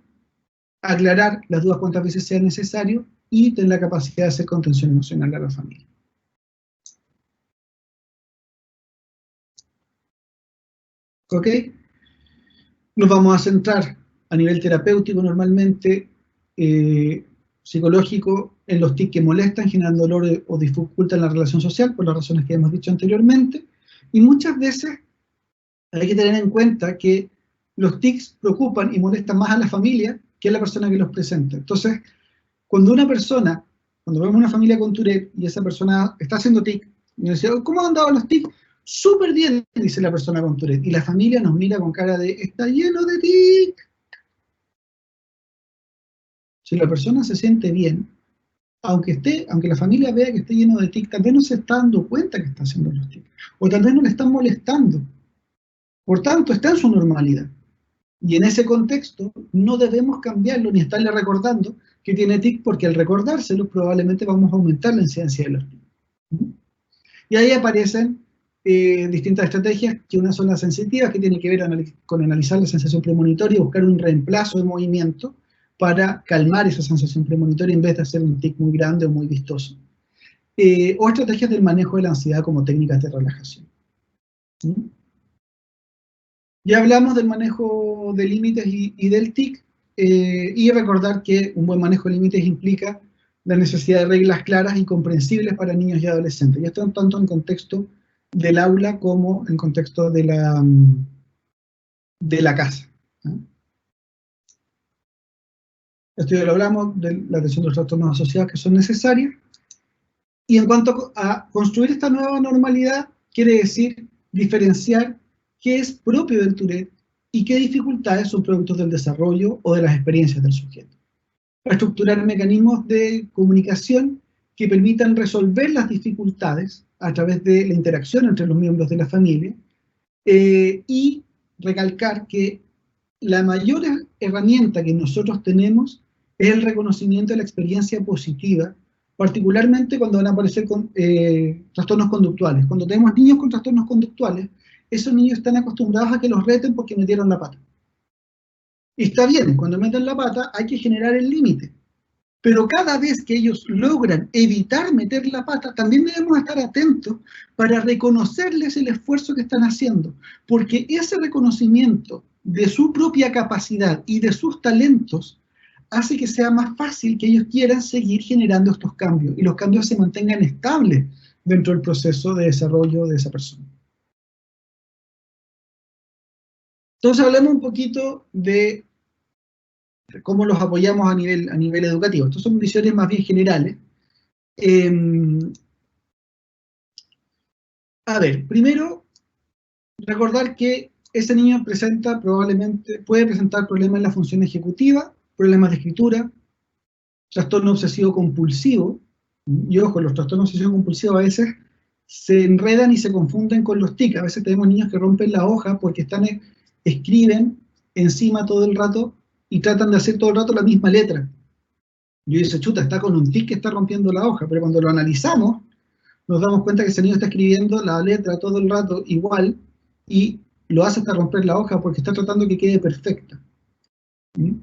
aclarar las dudas cuantas veces sea necesario y tener la capacidad de hacer contención emocional a la familia. ¿Ok? Nos vamos a centrar a nivel terapéutico normalmente, psicológico, en los tics que molestan, generan dolor o dificultan la relación social, por las razones que hemos dicho anteriormente, y muchas veces hay que tener en cuenta que los tics preocupan y molestan más a la familia que a la persona que los presenta. Entonces, cuando vemos una familia con Tourette y esa persona está haciendo tic, y nos dice, ¿cómo han andado los tics? Súper bien, dice la persona con Tourette, y la familia nos mira con cara de, está lleno de tic. Si la persona se siente bien, aunque la familia vea que esté lleno de tic, tal vez no se está dando cuenta que está haciendo los tics, o tal vez no le están molestando. Por tanto, está en su normalidad. Y en ese contexto no debemos cambiarlo ni estarle recordando que tiene tic, porque al recordárselo probablemente vamos a aumentar la incidencia de los tic. Y ahí aparecen distintas estrategias, que unas son las sensitivas, que tienen que ver con analizar la sensación premonitoria y buscar un reemplazo de movimiento para calmar esa sensación premonitoria en vez de hacer un tic muy grande o muy vistoso. O estrategias del manejo de la ansiedad como técnicas de relajación. Ya hablamos del manejo de límites y del tic, y recordar que un buen manejo de límites implica la necesidad de reglas claras y comprensibles para niños y adolescentes. Y esto tanto en contexto del aula como en contexto de la casa. Esto ya lo hablamos, de la atención de los trastornos asociados que son necesarias. Y en cuanto a construir esta nueva normalidad, quiere decir diferenciar qué es propio del Tourette y qué dificultades son productos del desarrollo o de las experiencias del sujeto. Estructurar mecanismos de comunicación que permitan resolver las dificultades a través de la interacción entre los miembros de la familia y recalcar que la mayor herramienta que nosotros tenemos es el reconocimiento de la experiencia positiva, particularmente cuando van a aparecer trastornos conductuales. Cuando tenemos niños con trastornos conductuales, esos niños están acostumbrados a que los reten porque metieron la pata. Y está bien, cuando meten la pata hay que generar el límite. Pero cada vez que ellos logran evitar meter la pata, también debemos estar atentos para reconocerles el esfuerzo que están haciendo. Porque ese reconocimiento de su propia capacidad y de sus talentos hace que sea más fácil que ellos quieran seguir generando estos cambios y los cambios se mantengan estables dentro del proceso de desarrollo de esa persona. Entonces hablemos un poquito de cómo los apoyamos a nivel educativo. Estas son visiones más bien generales. A ver, primero, recordar que ese niño puede presentar problemas en la función ejecutiva, problemas de escritura, trastorno obsesivo compulsivo, y ojo, los trastornos obsesivos compulsivos a veces se enredan y se confunden con los TIC. A veces tenemos niños que rompen la hoja porque escriben encima todo el rato y tratan de hacer todo el rato la misma letra. Yo dice, chuta, está con un tic que está rompiendo la hoja, pero cuando lo analizamos, nos damos cuenta que ese niño está escribiendo la letra todo el rato igual, y lo hace hasta romper la hoja porque está tratando que quede perfecta.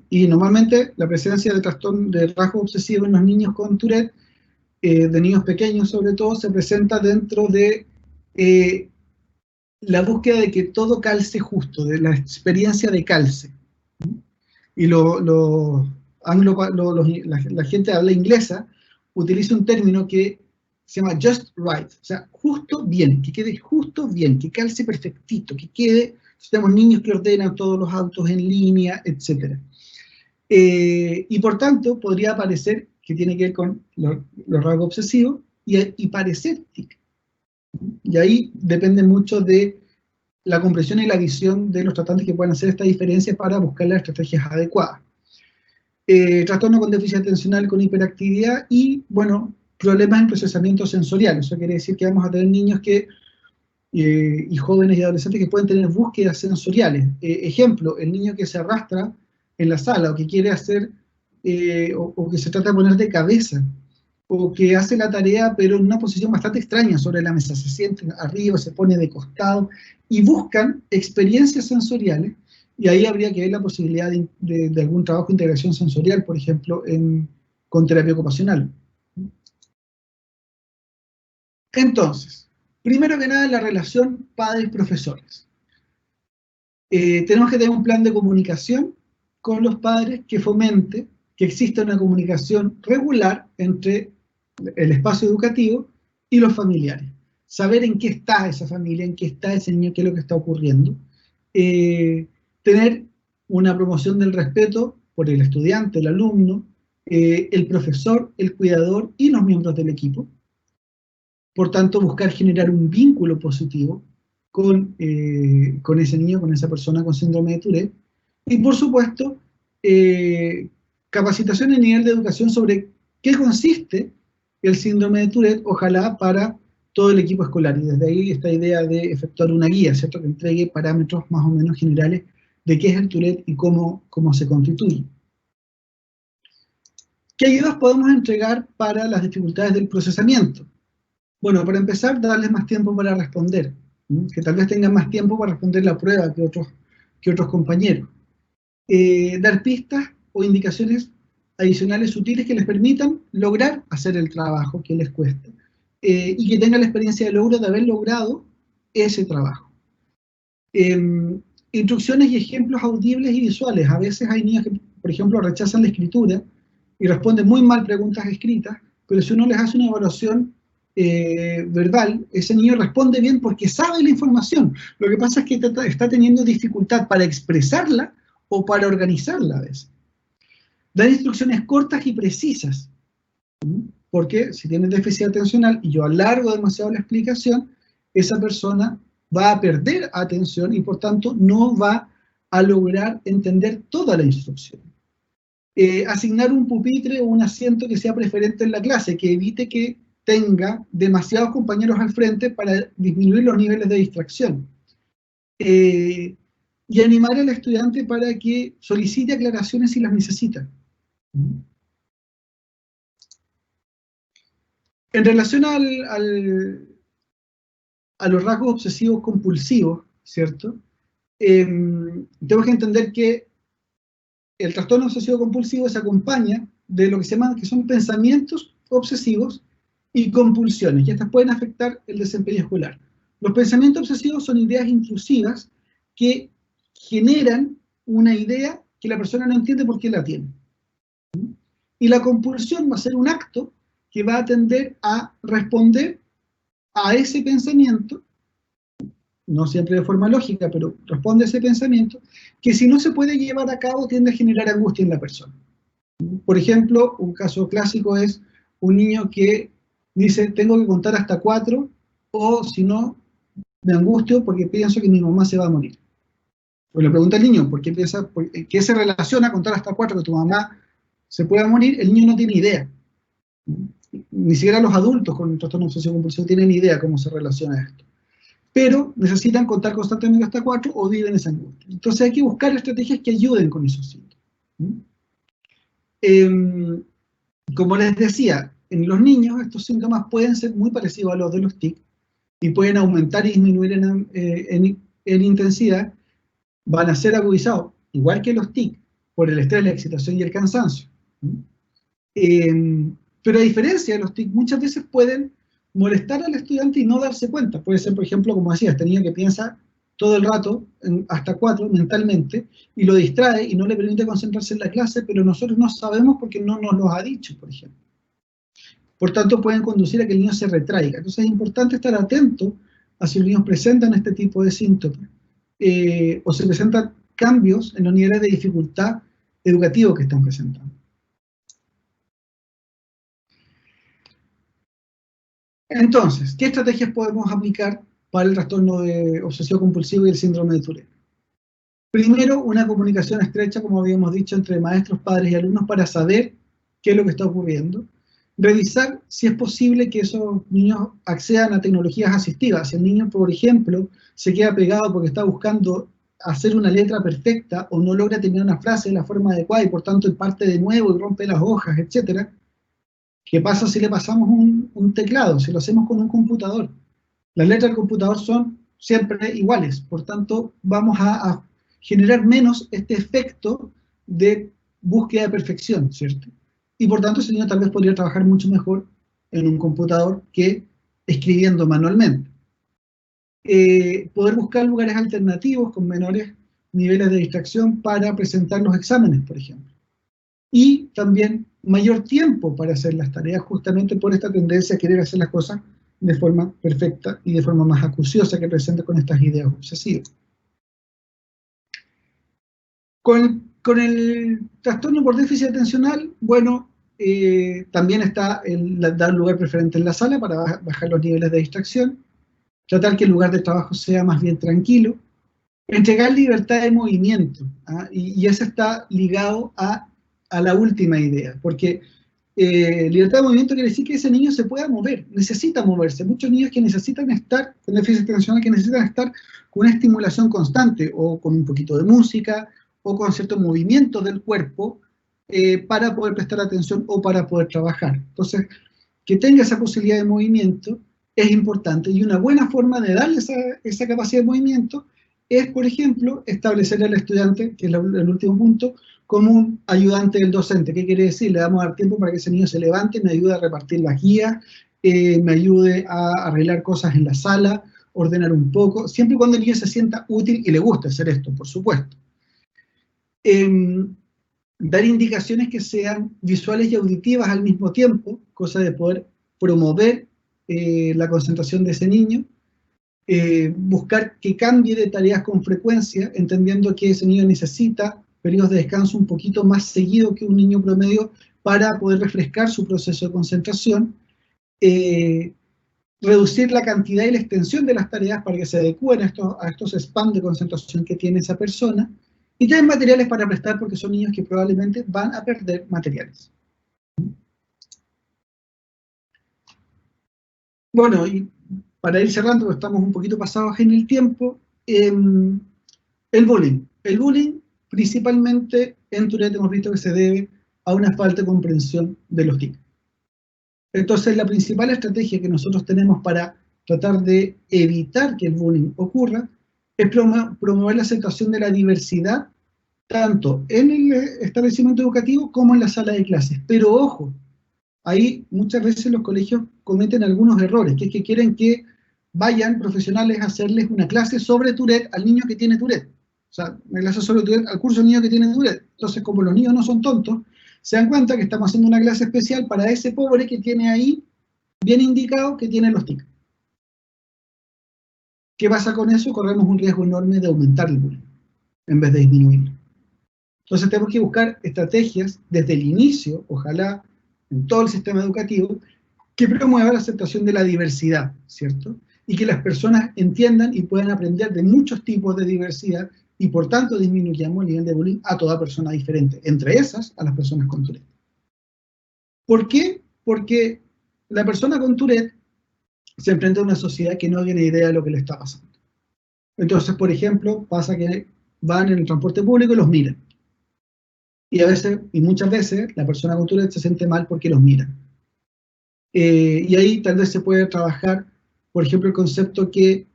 Y normalmente la presencia de trastorno de rasgo obsesivo en los niños con Tourette, de niños pequeños sobre todo, se presenta dentro de la búsqueda de que todo calce justo, de la experiencia de calce. Y la gente habla inglesa utiliza un término que se llama just right, o sea, justo bien, que quede justo bien, que calce perfectito, que quede, tenemos niños que ordenan todos los autos en línea, etc. Y por tanto, podría parecer que tiene que ver con los rasgos obsesivos y parecer tic. Y ahí depende mucho de la comprensión y la visión de los tratantes que puedan hacer esta diferencia para buscar las estrategias adecuadas. Trastorno con déficit atencional con hiperactividad y, bueno, problemas en procesamiento sensorial. Eso quiere decir que vamos a tener niños y jóvenes y adolescentes que pueden tener búsquedas sensoriales. Ejemplo, el niño que se arrastra en la sala o que quiere hacer, o que se trata de poner de cabeza, o que hace la tarea pero en una posición bastante extraña sobre la mesa, se siente arriba, se pone de costado, y buscan experiencias sensoriales, y ahí habría que ver la posibilidad de algún trabajo de integración sensorial, por ejemplo, con terapia ocupacional. Entonces, primero que nada, la relación padres-profesores. Tenemos que tener un plan de comunicación con los padres que fomente que exista una comunicación regular entre el espacio educativo y los familiares. Saber en qué está esa familia, en qué está ese niño, qué es lo que está ocurriendo. Tener una promoción del respeto por el estudiante, el alumno, el profesor, el cuidador y los miembros del equipo. Por tanto, buscar generar un vínculo positivo con ese niño, con esa persona con síndrome de Tourette. Y por supuesto, capacitación en nivel de educación sobre qué consiste el síndrome de Tourette, ojalá para todo el equipo escolar. Y desde ahí esta idea de efectuar una guía, ¿cierto?, que entregue parámetros más o menos generales de qué es el Tourette y cómo se constituye. ¿Qué ayudas podemos entregar para las dificultades del procesamiento? Bueno, para empezar, darles más tiempo para responder, que tal vez tengan más tiempo para responder la prueba que otros compañeros. Dar pistas o indicaciones adicionales sutiles que les permitan lograr hacer el trabajo que les cuesta, y que tengan la experiencia de logro de haber logrado ese trabajo. Instrucciones y ejemplos audibles y visuales. A veces hay niños que, por ejemplo, rechazan la escritura y responden muy mal preguntas escritas, pero si uno les hace una evaluación verbal, ese niño responde bien porque sabe la información. Lo que pasa es que está teniendo dificultad para expresarla o para organizarla a veces. Dar instrucciones cortas y precisas, porque si tiene déficit atencional y yo alargo demasiado la explicación, esa persona va a perder atención y por tanto no va a lograr entender toda la instrucción. Asignar un pupitre o un asiento que sea preferente en la clase, que evite que tenga demasiados compañeros al frente para disminuir los niveles de distracción. Y animar al estudiante para que solicite aclaraciones si las necesita. En relación a los rasgos obsesivos compulsivos, ¿cierto? Tenemos que entender que el trastorno obsesivo compulsivo se acompaña de lo que se llama, que son pensamientos obsesivos y compulsiones, y estas pueden afectar el desempeño escolar. Los pensamientos obsesivos son ideas intrusivas que generan una idea que la persona no entiende por qué la tiene. Y la compulsión va a ser un acto que va a tender a responder a ese pensamiento, no siempre de forma lógica, pero responde a ese pensamiento, que si no se puede llevar a cabo tiende a generar angustia en la persona. Por ejemplo, un caso clásico es un niño que dice, tengo que contar hasta 4, o si no, me angustio porque pienso que mi mamá se va a morir. Pues le pregunta al niño, ¿por qué piensa, qué se relaciona a contar hasta 4 que tu mamá se pueda morir? El niño no tiene idea. Ni siquiera los adultos con el trastorno obsesivo compulsivo tienen idea cómo se relaciona esto. Pero necesitan contar constantemente hasta 4 o viven esa angustia. Entonces hay que buscar estrategias que ayuden con esos síntomas. Como les decía, en los niños estos síntomas pueden ser muy parecidos a los de los TIC y pueden aumentar y disminuir en intensidad, van a ser agudizados, igual que los TIC, por el estrés, la excitación y el cansancio. Pero a diferencia de los TIC, muchas veces pueden molestar al estudiante y no darse cuenta. Puede ser, por ejemplo, como decía, este niño que piensa todo el rato, hasta 4 mentalmente, y lo distrae y no le permite concentrarse en la clase, pero nosotros no sabemos porque no nos lo ha dicho, por ejemplo. Por tanto, pueden conducir a que el niño se retraiga. Entonces es importante estar atento a si los niños presentan este tipo de síntomas, o se presentan cambios en los niveles de dificultad educativo que están presentando. Entonces, ¿qué estrategias podemos aplicar para el trastorno de obsesivo compulsivo y el síndrome de Tourette? Primero, una comunicación estrecha, como habíamos dicho, entre maestros, padres y alumnos para saber qué es lo que está ocurriendo. Revisar si es posible que esos niños accedan a tecnologías asistivas. Si el niño, por ejemplo, se queda pegado porque está buscando hacer una letra perfecta o no logra terminar una frase de la forma adecuada y por tanto parte de nuevo y rompe las hojas, etc. ¿Qué pasa si le pasamos un teclado, si lo hacemos con un computador? Las letras del computador son siempre iguales, por tanto vamos a generar menos este efecto de búsqueda de perfección, ¿cierto? Y por tanto ese niño tal vez podría trabajar mucho mejor en un computador que escribiendo manualmente. Poder buscar lugares alternativos con menores niveles de distracción para presentar los exámenes, por ejemplo. Y también mayor tiempo para hacer las tareas, justamente por esta tendencia a querer hacer las cosas de forma perfecta y de forma más acuciosa que presenta con estas ideas obsesivas. Con el trastorno por déficit atencional, bueno, también está dar lugar preferente en la sala para bajar los niveles de distracción, tratar que el lugar de trabajo sea más bien tranquilo, entregar libertad de movimiento, y eso está ligado a la última idea, porque libertad de movimiento quiere decir que ese niño se pueda mover, necesita moverse. Muchos niños que necesitan estar con déficit atencional, que necesitan estar con una estimulación constante, o con un poquito de música, o con cierto movimiento del cuerpo, para poder prestar atención o para poder trabajar. Entonces, que tenga esa posibilidad de movimiento es importante, y una buena forma de darle esa capacidad de movimiento es, por ejemplo, establecer al estudiante, que es el último punto, como un ayudante del docente. ¿Qué quiere decir? Le vamos a dar tiempo para que ese niño se levante, me ayude a repartir las guías, me ayude a arreglar cosas en la sala, ordenar un poco, siempre y cuando el niño se sienta útil y le guste hacer esto, por supuesto. dar indicaciones que sean visuales y auditivas al mismo tiempo, cosa de poder promover la concentración de ese niño, buscar que cambie de tareas con frecuencia, entendiendo que ese niño necesita periodos de descanso un poquito más seguido que un niño promedio para poder refrescar su proceso de concentración, reducir la cantidad y la extensión de las tareas para que se adecúen a estos spans de concentración que tiene esa persona, y tener materiales para prestar porque son niños que probablemente van a perder materiales. Bueno, y para ir cerrando, porque estamos un poquito pasados en el tiempo, el bullying. El bullying, principalmente en Tourette, hemos visto que se debe a una falta de comprensión de los TIC. Entonces, la principal estrategia que nosotros tenemos para tratar de evitar que el bullying ocurra es promover la aceptación de la diversidad, tanto en el establecimiento educativo como en la sala de clases. Pero ojo, ahí muchas veces los colegios cometen algunos errores, que es que quieren que vayan profesionales a hacerles una clase sobre Tourette al niño que tiene Tourette. O sea, una clase sobre Tourette al curso del niño que tiene Tourette. Entonces, como los niños no son tontos, se dan cuenta que estamos haciendo una clase especial para ese pobre que tiene ahí bien indicado que tiene los TIC. ¿Qué pasa con eso? Corremos un riesgo enorme de aumentar el bullying en vez de disminuirlo. Entonces tenemos que buscar estrategias desde el inicio, ojalá en todo el sistema educativo, que promueva la aceptación de la diversidad, ¿cierto? Y que las personas entiendan y puedan aprender de muchos tipos de diversidad y por tanto disminuyamos el nivel de bullying a toda persona diferente, entre esas a las personas con Tourette. ¿Por qué? Porque la persona con Tourette se enfrenta a una sociedad que no tiene idea de lo que le está pasando. Entonces, por ejemplo, pasa que van en el transporte público y los miran. Y a veces, y muchas veces, la persona con Tourette se siente mal porque los miran. Y ahí tal vez se puede trabajar, por ejemplo, el concepto que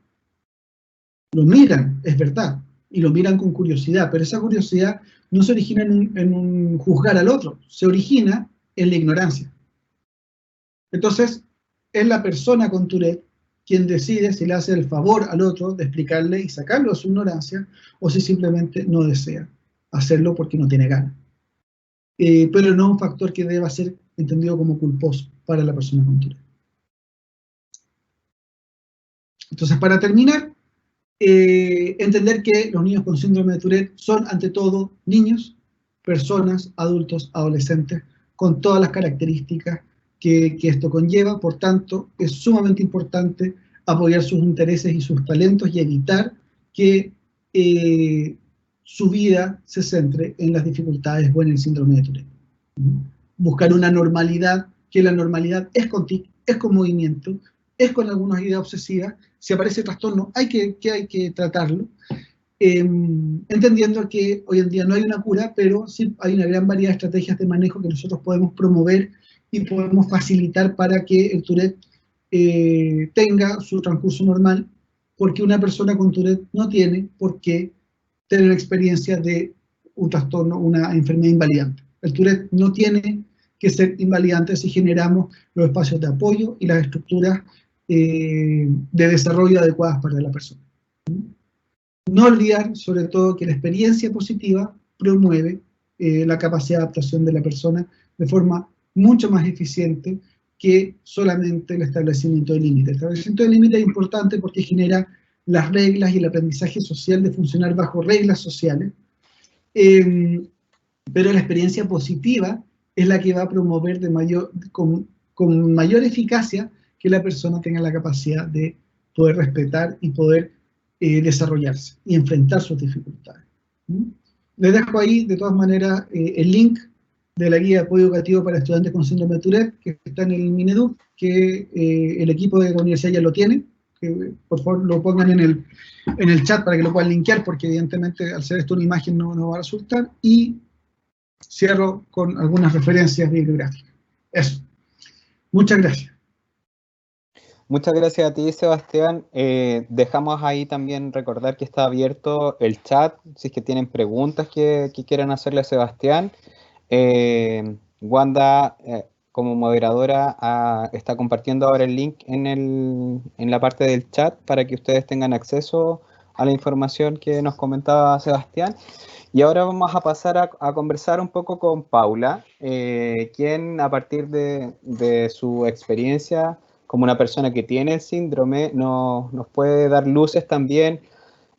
los miran, es verdad, y lo miran con curiosidad, pero esa curiosidad no se origina en un juzgar al otro, se origina en la ignorancia. Entonces, es la persona con Tourette quien decide si le hace el favor al otro de explicarle y sacarlo de su ignorancia, o si simplemente no desea hacerlo porque no tiene ganas. Pero no un factor que deba ser entendido como culposo para la persona con Tourette. Entonces, para terminar, entender que los niños con síndrome de Tourette son, ante todo, niños, personas, adultos, adolescentes, con todas las características que esto conlleva. Por tanto, es sumamente importante apoyar sus intereses y sus talentos y evitar que su vida se centre en las dificultades o en el síndrome de Tourette. Buscar una normalidad, que la normalidad es con TIC, es con movimiento, es con algunas ideas obsesivas. Si aparece trastorno, hay que tratarlo, entendiendo que hoy en día no hay una cura, pero sí hay una gran variedad de estrategias de manejo que nosotros podemos promover y podemos facilitar para que el Tourette tenga su transcurso normal, porque una persona con Tourette no tiene por qué tener experiencia de un trastorno, una enfermedad invalidante. El Tourette no tiene que ser invalidante si generamos los espacios de apoyo y las estructuras de desarrollo adecuadas para la persona. No olvidar, sobre todo, que la experiencia positiva promueve la capacidad de adaptación de la persona de forma mucho más eficiente que solamente el establecimiento de límites. El establecimiento de límites es importante porque genera las reglas y el aprendizaje social de funcionar bajo reglas sociales, pero la experiencia positiva es la que va a promover con mayor eficacia que la persona tenga la capacidad de poder respetar y poder desarrollarse y enfrentar sus dificultades. Les dejo ahí, de todas maneras, el link de la guía de apoyo educativo para estudiantes con síndrome de Tourette, que está en el Mineduc, que el equipo de la universidad ya lo tiene, que por favor lo pongan en el chat para que lo puedan linkear, porque evidentemente al ser esto una imagen no va a resultar, y cierro con algunas referencias bibliográficas. Eso. Muchas gracias. Muchas gracias a ti, Sebastián. Dejamos ahí también recordar que está abierto el chat, si es que tienen preguntas que quieran hacerle a Sebastián. Wanda, como moderadora, está compartiendo ahora el link en la parte del chat para que ustedes tengan acceso a la información que nos comentaba Sebastián. Y ahora vamos a pasar a conversar un poco con Paula, quien a partir de su experiencia como una persona que tiene el síndrome nos puede dar luces también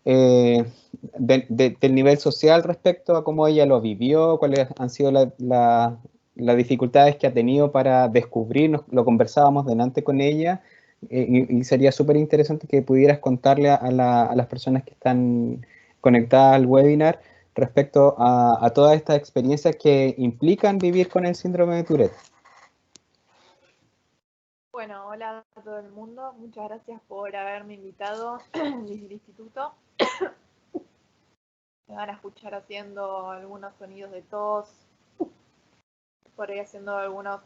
del nivel social respecto a cómo ella lo vivió, cuáles han sido las dificultades que ha tenido para descubrir. Lo conversábamos delante con ella, y sería súper interesante que pudieras contarle a las personas que están conectadas al webinar respecto a todas estas experiencias que implican vivir con el síndrome de Tourette. Bueno, hola a todo el mundo. Muchas gracias por haberme invitado desde el instituto. Me van a escuchar haciendo algunos sonidos de tos, por ahí haciendo algunos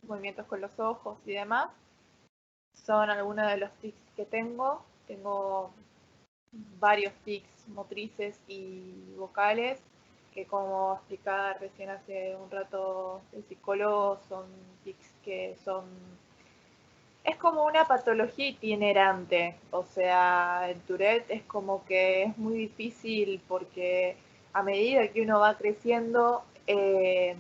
movimientos con los ojos y demás. Son algunos de los tics que tengo. Tengo varios tics motrices y vocales, que como explicaba recién hace un rato el psicólogo, son tics que son... Es como una patología itinerante, o sea, el Tourette es como que es muy difícil porque a medida que uno va creciendo, el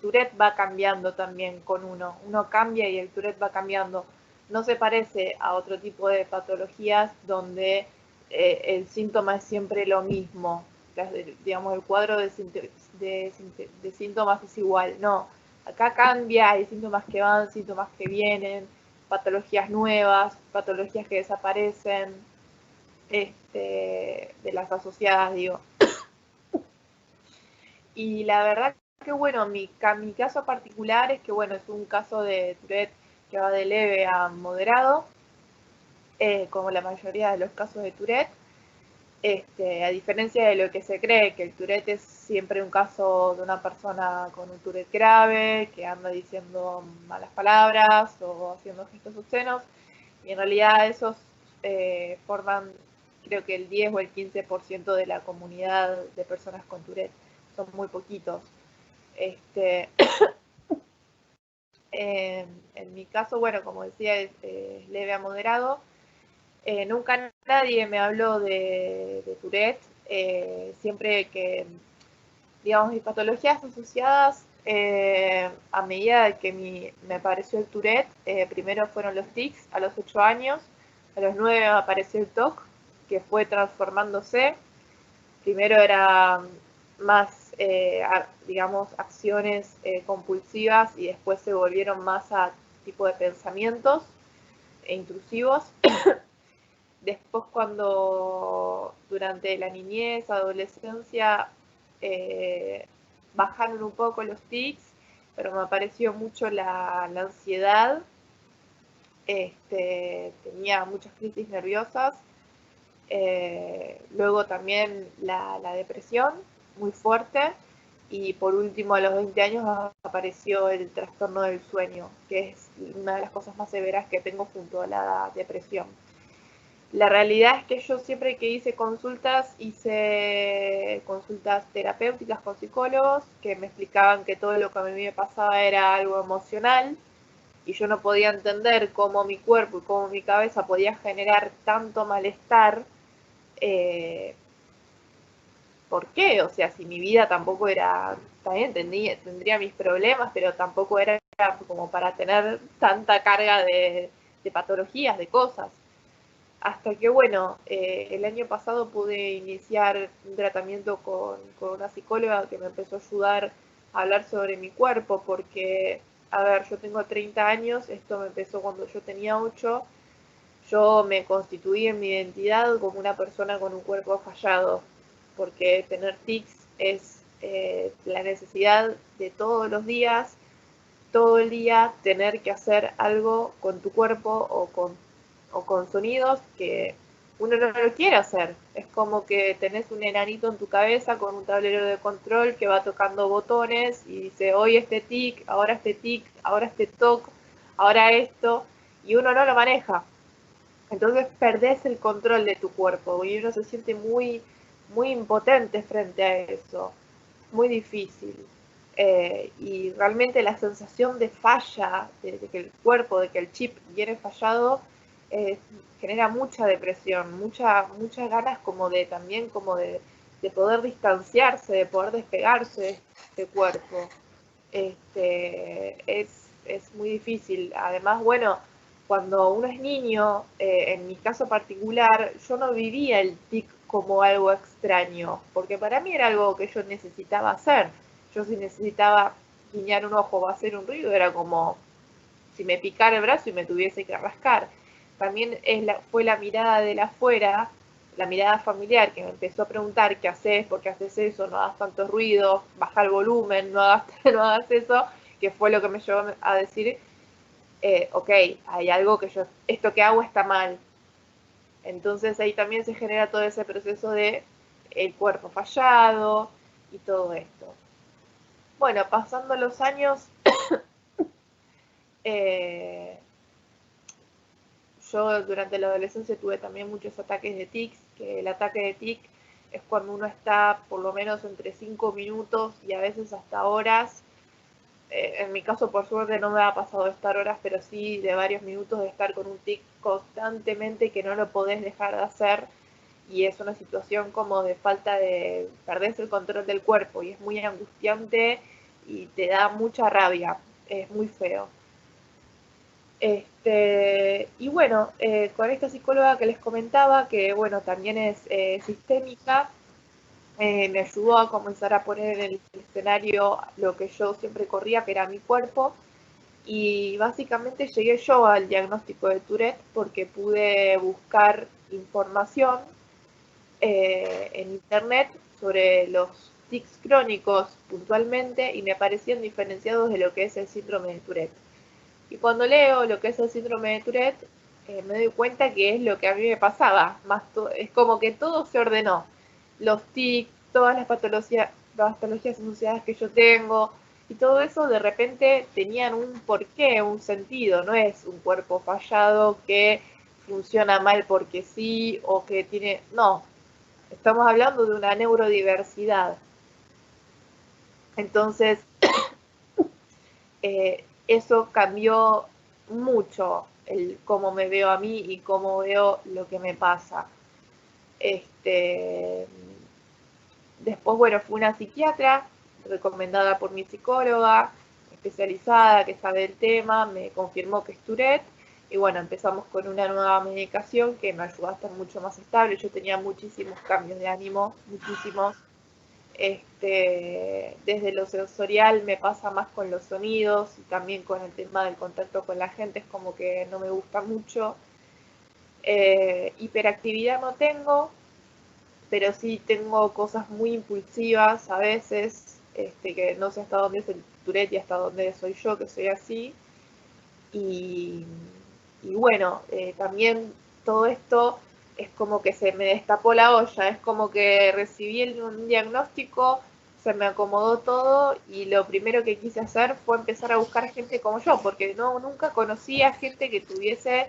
Tourette va cambiando también con uno. Uno cambia y el Tourette va cambiando. No se parece a otro tipo de patologías donde el síntoma es siempre lo mismo. Digamos, el cuadro de síntomas es igual. No, acá cambia, hay síntomas que van, síntomas que vienen, patologías nuevas, patologías que desaparecen, de las asociadas, digo. Y la verdad que, bueno, mi caso particular es que, bueno, es un caso de Tourette que va de leve a moderado, como la mayoría de los casos de Tourette. A diferencia de lo que se cree, que el Tourette es siempre un caso de una persona con un Tourette grave, que anda diciendo malas palabras o haciendo gestos obscenos, y en realidad esos forman, creo que el 10 o el 15% de la comunidad de personas con Tourette. Son muy poquitos. En mi caso, bueno, como decía, es leve a moderado. Nunca nadie me habló de Tourette. Siempre que, digamos, mis patologías asociadas, a medida que me apareció el Tourette, primero fueron los tics a los 8 años, a los 9 me apareció el TOC, que fue transformándose. Primero era más, digamos, acciones compulsivas y después se volvieron más a tipo de pensamientos intrusivos. Después cuando durante la niñez, adolescencia, bajaron un poco los tics, pero me apareció mucho la ansiedad. Tenía muchas crisis nerviosas. Luego también la depresión muy fuerte, y por último a los 20 años apareció el trastorno del sueño, que es una de las cosas más severas que tengo junto a la depresión. La realidad es que yo siempre que hice consultas terapéuticas con psicólogos que me explicaban que todo lo que a mí me pasaba era algo emocional, y yo no podía entender cómo mi cuerpo y cómo mi cabeza podía generar tanto malestar. ¿Por qué? O sea, si mi vida tampoco era, también tendría mis problemas, pero tampoco era como para tener tanta carga de patologías, de cosas. Hasta que, bueno, el año pasado pude iniciar un tratamiento con una psicóloga que me empezó a ayudar a hablar sobre mi cuerpo, porque, a ver, yo tengo 30 años, esto me empezó cuando yo tenía 8. Yo me constituí en mi identidad como una persona con un cuerpo fallado, porque tener tics es la necesidad de todos los días, todo el día, tener que hacer algo con tu cuerpo o con sonidos que uno no lo quiere hacer. Es como que tenés un enanito en tu cabeza con un tablero de control que va tocando botones y dice, hoy este tic, ahora este toc, ahora esto, y uno no lo maneja. Entonces perdés el control de tu cuerpo y uno se siente muy, muy impotente frente a eso, muy difícil. Y realmente la sensación de falla, de que el cuerpo, de que el chip viene fallado, genera mucha depresión, muchas ganas como de también como de poder distanciarse, de poder despegarse de este cuerpo. Es muy difícil. Además, bueno, cuando uno es niño, en mi caso particular, yo no vivía el tic como algo extraño, porque para mí era algo que yo necesitaba hacer. Yo si necesitaba guiñar un ojo o hacer un ruido, era como si me picara el brazo y me tuviese que rascar. También fue la mirada de la afuera, la mirada familiar, que me empezó a preguntar qué haces, por qué haces eso, no hagas tanto ruido, baja el volumen, no hagas eso, que fue lo que me llevó a decir, ok, hay algo que esto que hago está mal. Entonces ahí también se genera todo ese proceso de el cuerpo fallado y todo esto. Bueno, pasando los años, yo durante la adolescencia tuve también muchos ataques de tics, que el ataque de tic es cuando uno está por lo menos entre 5 minutos y a veces hasta horas. En mi caso, por suerte, no me ha pasado de estar horas, pero sí de varios minutos de estar con un tic constantemente que no lo podés dejar de hacer. Y es una situación como de falta de, perdés el control del cuerpo y es muy angustiante y te da mucha rabia, es muy feo. Y bueno, con esta psicóloga que les comentaba, que bueno, también es sistémica, me ayudó a comenzar a poner en el escenario lo que yo siempre corría, que era mi cuerpo, y básicamente llegué yo al diagnóstico de Tourette porque pude buscar información en internet sobre los tics crónicos puntualmente y me parecían diferenciados de lo que es el síndrome de Tourette. Y cuando leo lo que es el síndrome de Tourette, me doy cuenta que es lo que a mí me pasaba. Es como que todo se ordenó. Los tics, todas las patologías asociadas que yo tengo, y todo eso de repente tenían un porqué, un sentido. No es un cuerpo fallado que funciona mal porque sí, o que tiene... No, estamos hablando de una neurodiversidad. Entonces, eso cambió mucho el cómo me veo a mí y cómo veo lo que me pasa. Después, bueno, fue una psiquiatra recomendada por mi psicóloga, especializada, que sabe el tema, me confirmó que es Tourette. Y bueno, empezamos con una nueva medicación que me ayudó a estar mucho más estable. Yo tenía muchísimos cambios de ánimo, muchísimos. Desde lo sensorial me pasa más con los sonidos y también con el tema del contacto con la gente, es como que no me gusta mucho. Hiperactividad no tengo, pero sí tengo cosas muy impulsivas a veces, que no sé hasta dónde es el Tourette y hasta dónde soy yo, que soy así. Y bueno, también todo esto es como que se me destapó la olla, es como que recibí un diagnóstico, se me acomodó todo y lo primero que quise hacer fue empezar a buscar gente como yo, porque nunca conocí a gente que tuviese,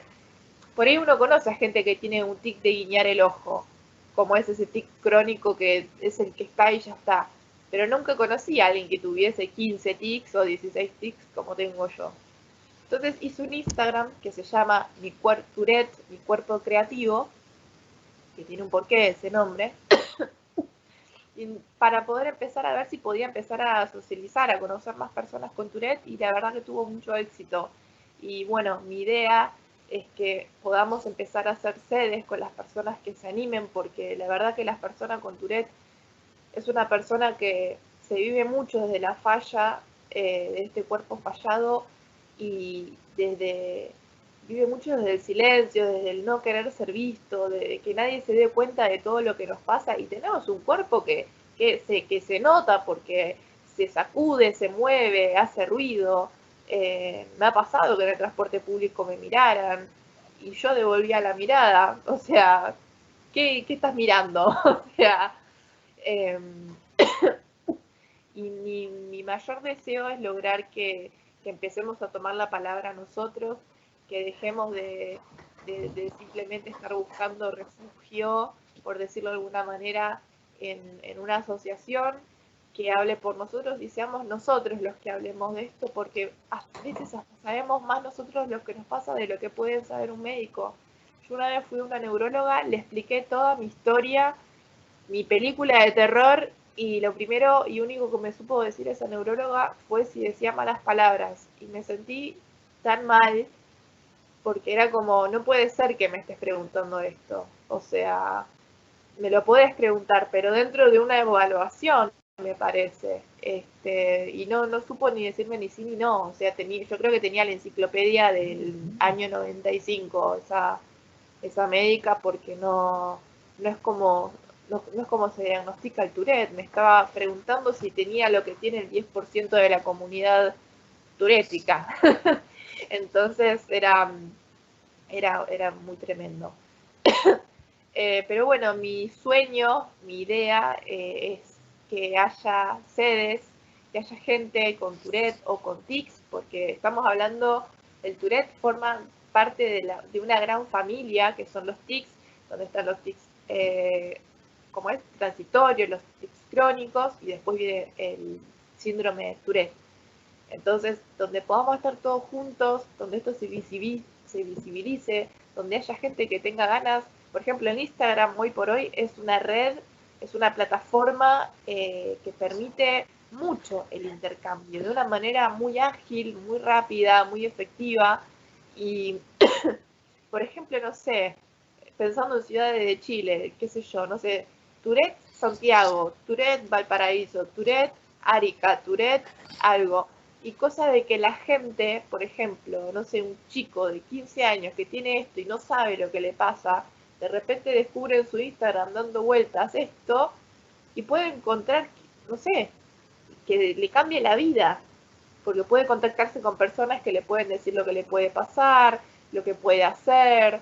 por ahí uno conoce a gente que tiene un tic de guiñar el ojo, como es ese tic crónico que es el que está y ya está, pero nunca conocí a alguien que tuviese 15 tics o 16 tics como tengo yo. Entonces hice un Instagram que se llama Tourette, mi cuerpo creativo, que tiene un porqué ese nombre, y para poder empezar a ver si podía empezar a socializar, a conocer más personas con Tourette, y la verdad que tuvo mucho éxito. Y bueno, mi idea es que podamos empezar a hacer sedes con las personas que se animen, porque la verdad que las personas con Tourette es una persona que se vive mucho desde la falla de este cuerpo fallado y vive mucho desde el silencio, desde el no querer ser visto, de que nadie se dé cuenta de todo lo que nos pasa y tenemos un cuerpo que se nota porque se sacude, se mueve, hace ruido. Me ha pasado que en el transporte público me miraran y yo devolvía la mirada, o sea, ¿qué estás mirando? O sea, y mi mayor deseo es lograr que empecemos a tomar la palabra nosotros, que dejemos de simplemente estar buscando refugio, por decirlo de alguna manera, en una asociación que hable por nosotros y seamos nosotros los que hablemos de esto, porque a veces hasta sabemos más nosotros lo que nos pasa de lo que puede saber un médico. Yo una vez fui a una neuróloga, le expliqué toda mi historia, mi película de terror, y lo primero y único que me supo decir esa neuróloga fue si decía malas palabras. Y me sentí tan mal, porque era como, no puede ser que me estés preguntando esto. O sea, me lo podés preguntar, pero dentro de una evaluación, me parece. Y no supo ni decirme ni sí ni no. O sea, yo creo que tenía la enciclopedia del año 95, esa médica, porque no es como no es como se diagnostica el Tourette. Me estaba preguntando si tenía lo que tiene el 10% de la comunidad turética. Entonces era muy tremendo. Pero bueno, mi sueño, mi idea es que haya sedes, que haya gente con Tourette o con tics, porque estamos hablando, el Tourette forma parte de una gran familia, que son los tics, donde están los tics, como es, transitorios, los tics crónicos, y después viene el síndrome de Tourette. Entonces, donde podamos estar todos juntos, donde esto se visibilice, donde haya gente que tenga ganas. Por ejemplo, en Instagram hoy por hoy es una red, es una plataforma que permite mucho el intercambio, de una manera muy ágil, muy rápida, muy efectiva. Y, por ejemplo, no sé, pensando en ciudades de Chile, qué sé yo, no sé, Tourette Santiago, Tourette Valparaíso, Tourette Arica, Tourette algo. Y cosa de que la gente, por ejemplo, no sé, un chico de 15 años que tiene esto y no sabe lo que le pasa, de repente descubre en su Instagram dando vueltas esto y puede encontrar, no sé, que le cambie la vida, porque puede contactarse con personas que le pueden decir lo que le puede pasar, lo que puede hacer.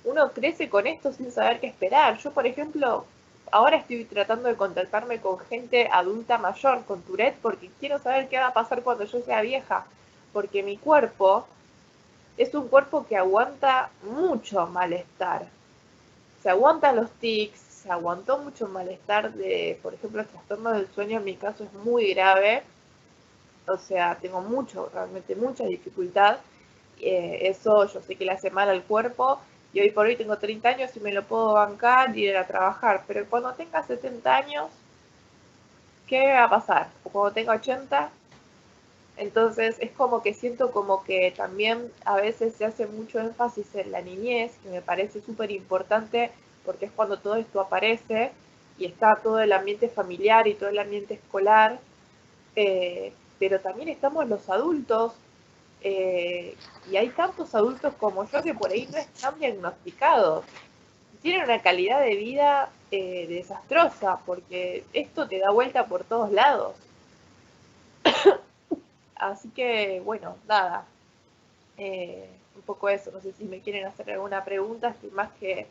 Uno crece con esto sin saber qué esperar. Yo, por ejemplo, ahora estoy tratando de contactarme con gente adulta mayor, con Tourette, porque quiero saber qué va a pasar cuando yo sea vieja, porque mi cuerpo es un cuerpo que aguanta mucho malestar. Se aguantan los tics, se aguantó mucho malestar de, por ejemplo, el trastorno del sueño en mi caso es muy grave. O sea, tengo realmente mucha dificultad. Eso yo sé que le hace mal al cuerpo, y hoy por hoy tengo 30 años y me lo puedo bancar y ir a trabajar. Pero cuando tenga 70 años, ¿qué va a pasar? O cuando tenga 80, entonces es como que siento como que también a veces se hace mucho énfasis en la niñez, que me parece súper importante porque es cuando todo esto aparece y está todo el ambiente familiar y todo el ambiente escolar. Pero también estamos los adultos, y hay tantos adultos como yo que por ahí no están diagnosticados. Tienen una calidad de vida desastrosa, porque esto te da vuelta por todos lados. Así que, bueno, nada. Un poco eso. No sé si me quieren hacer alguna pregunta, estoy más que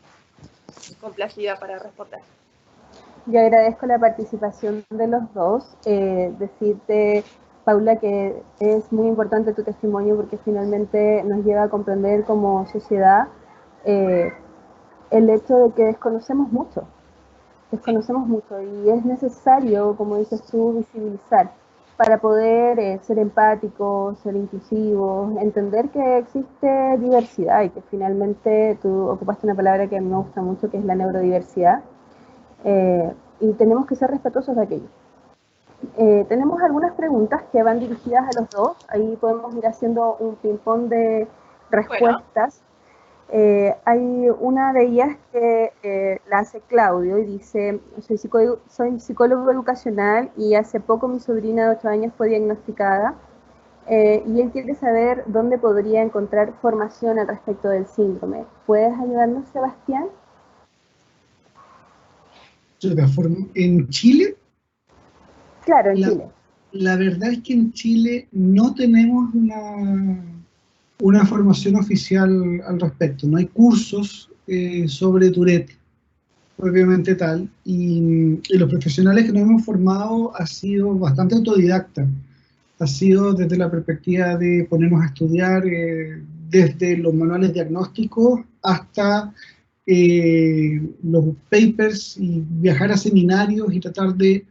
complacida para responder. Yo agradezco la participación de los dos. Decirte, Paula, que es muy importante tu testimonio porque finalmente nos lleva a comprender como sociedad el hecho de que desconocemos mucho y es necesario, como dices tú, visibilizar para poder ser empáticos, ser inclusivos, entender que existe diversidad y que finalmente tú ocupaste una palabra que a mí me gusta mucho, que es la neurodiversidad. Y tenemos que ser respetuosos de aquello. Tenemos algunas preguntas que van dirigidas a los dos, ahí podemos ir haciendo un ping-pong de respuestas. Bueno. Hay una de ellas que la hace Claudio y dice: soy psicólogo educacional y hace poco mi sobrina de 8 años fue diagnosticada y él quiere saber dónde podría encontrar formación al respecto del síndrome. ¿Puedes ayudarnos, Sebastián? ¿En Chile? Claro, en Chile. La verdad es que en Chile no tenemos una formación oficial al respecto. No hay cursos sobre Tourette, propiamente tal, y los profesionales que nos hemos formado ha sido bastante autodidacta. Ha sido desde la perspectiva de ponernos a estudiar desde los manuales diagnósticos hasta los papers y viajar a seminarios y tratar de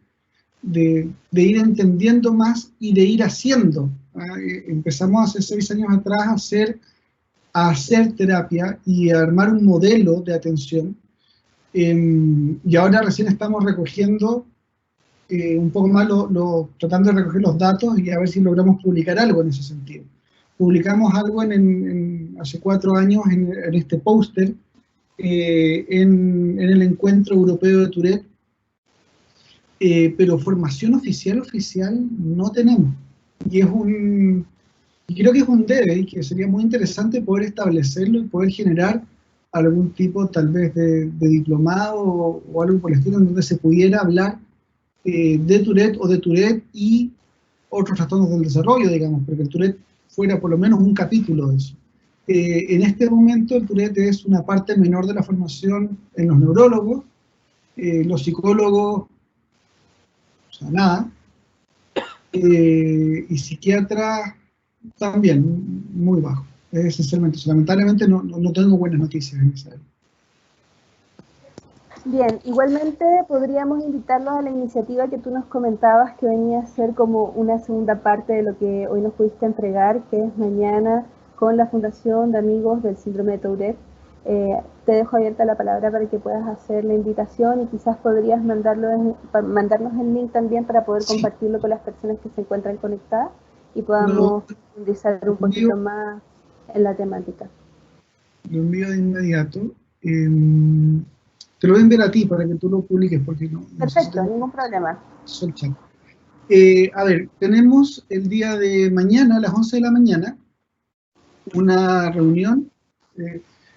ir entendiendo más y de ir haciendo. Empezamos hace 6 años atrás a hacer a hacer terapia y a armar un modelo de atención. Y ahora recién estamos recogiendo un poco más, tratando de recoger los datos y a ver si logramos publicar algo en ese sentido. Publicamos algo hace 4 años en este póster, en el Encuentro Europeo de Tourette, pero formación oficial no tenemos. Y creo que es un debe y que sería muy interesante poder establecerlo y poder generar algún tipo tal vez de diplomado o algo por el estilo en donde se pudiera hablar de Tourette y otros trastornos del desarrollo, digamos, porque el Tourette fuera por lo menos un capítulo de eso. En este momento el Tourette es una parte menor de la formación en los neurólogos, los psicólogos, o sea, nada, y psiquiatras también muy bajo, esencialmente. Lamentablemente no tengo buenas noticias en esa área. Bien, igualmente podríamos invitarlos a la iniciativa que tú nos comentabas, que venía a ser como una segunda parte de lo que hoy nos pudiste entregar, que es mañana con la Fundación de Amigos del Síndrome de Tourette. Te dejo abierta la palabra para que puedas hacer la invitación y quizás podrías mandarnos el link también para poder compartirlo con las personas que se encuentran conectadas y podamos profundizar un poquito más en la temática. Lo envío de inmediato. Te lo voy a enviar a ti para que tú lo publiques, porque no. Perfecto, ningún problema. A ver, tenemos el día de mañana, a las 11 de la mañana, una reunión.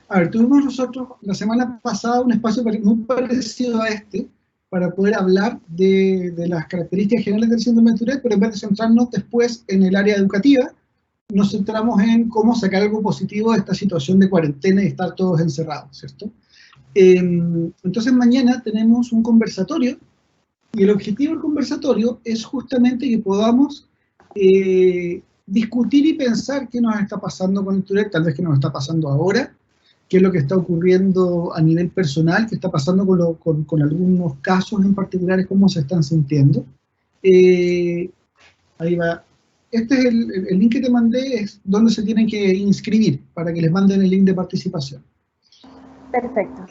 A ver, tuvimos nosotros la semana pasada un espacio muy parecido a este, para poder hablar de las características generales del síndrome de Tourette, pero en vez de centrarnos después en el área educativa, nos centramos en cómo sacar algo positivo de esta situación de cuarentena y estar todos encerrados, ¿cierto? Entonces mañana tenemos un conversatorio, y el objetivo del conversatorio es justamente que podamos discutir y pensar qué nos está pasando con el Tourette, tal vez qué nos está pasando ahora, qué es lo que está ocurriendo a nivel personal, qué está pasando con algunos casos en particulares, cómo se están sintiendo. Ahí va. Este es el link que te mandé, es donde se tienen que inscribir, para que les manden el link de participación. Perfecto.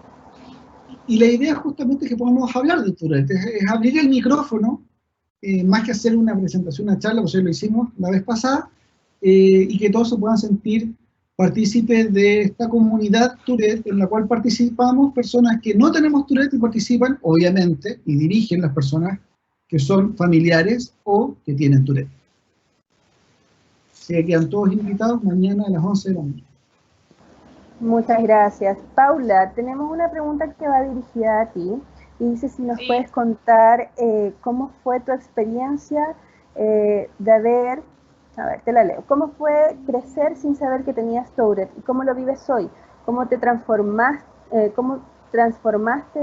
Y la idea justamente es que podamos hablar de Tourette, es abrir el micrófono, más que hacer una presentación, una charla, pues lo hicimos la vez pasada, y que todos se puedan sentir partícipes de esta comunidad Tourette, en la cual participamos personas que no tenemos Tourette y participan, obviamente, y dirigen las personas que son familiares o que tienen Tourette. Se quedan todos invitados mañana a las 11 de la mañana. Muchas gracias. Paula, tenemos una pregunta que va dirigida a ti y dice si nos puedes contar cómo fue tu experiencia de haber, a ver, te la leo, cómo fue crecer sin saber que tenías Tourette y cómo lo vives hoy, cómo transformaste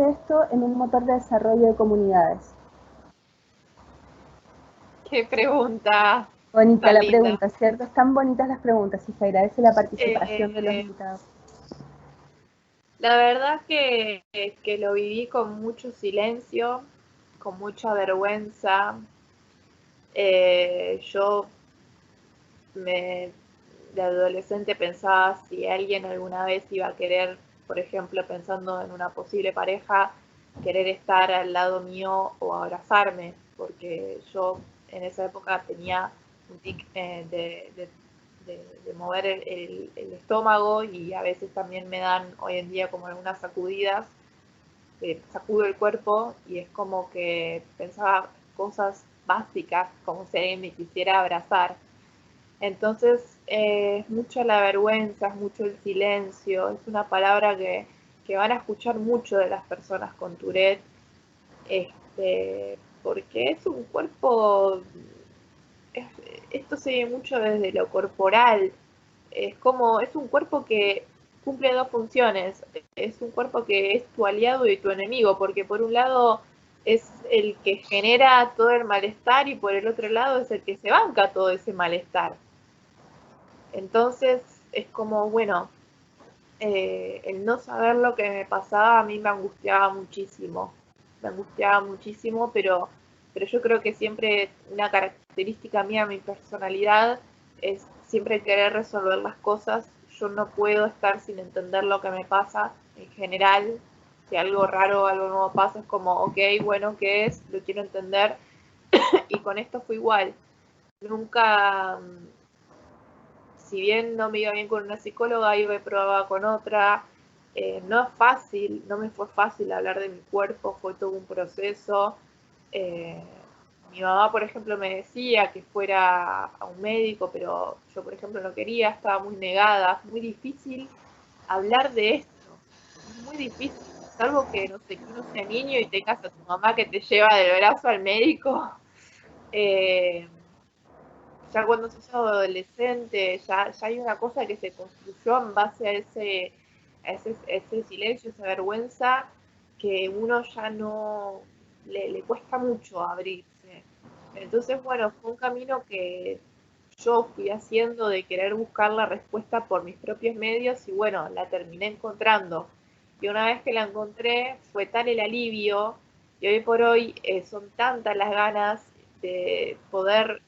esto en un motor de desarrollo de comunidades. ¡Qué pregunta! Bonita la pregunta, ¿cierto? Están bonitas las preguntas y se agradece la participación de los invitados. La verdad que lo viví con mucho silencio, con mucha vergüenza. Yo de adolescente pensaba si alguien alguna vez iba a querer, por ejemplo, pensando en una posible pareja, querer estar al lado mío o abrazarme, porque yo en esa época tenía un tic de mover el estómago, y a veces también me dan hoy en día como algunas sacudidas, sacudo el cuerpo y es como que pensaba cosas básicas, como si alguien me quisiera abrazar. Entonces es mucho la vergüenza, es mucho el silencio, es una palabra que van a escuchar mucho de las personas con Tourette, porque es un cuerpo, esto se ve mucho desde lo corporal, es un cuerpo que cumple dos funciones, es un cuerpo que es tu aliado y tu enemigo, porque por un lado es el que genera todo el malestar y por el otro lado es el que se banca todo ese malestar. Entonces es como, bueno, el no saber lo que me pasaba a mí me angustiaba muchísimo, pero yo creo que siempre una característica mía, mi personalidad, es siempre querer resolver las cosas yo no puedo estar sin entender lo que me pasa en general. Si algo raro, algo nuevo pasa, es como, ok, bueno, ¿qué es? Lo quiero entender. Y con esto fue igual. Nunca, si bien no me iba bien con una psicóloga, iba y probaba con otra. No es fácil, no me fue fácil hablar de mi cuerpo, fue todo un proceso. Mi mamá, por ejemplo, me decía que fuera a un médico, pero yo, por ejemplo, no quería, estaba muy negada. Es muy difícil hablar de esto, es muy difícil, salvo que, no sé, que uno sea niño y tengas a tu mamá que te lleva del brazo al médico. Ya cuando sos adolescente, ya hay una cosa que se construyó en base a ese silencio, esa vergüenza, que uno ya no le cuesta mucho abrirse. Entonces, bueno, fue un camino que yo fui haciendo de querer buscar la respuesta por mis propios medios y bueno, la terminé encontrando. Y una vez que la encontré, fue tal el alivio y hoy por hoy son tantas las ganas de poder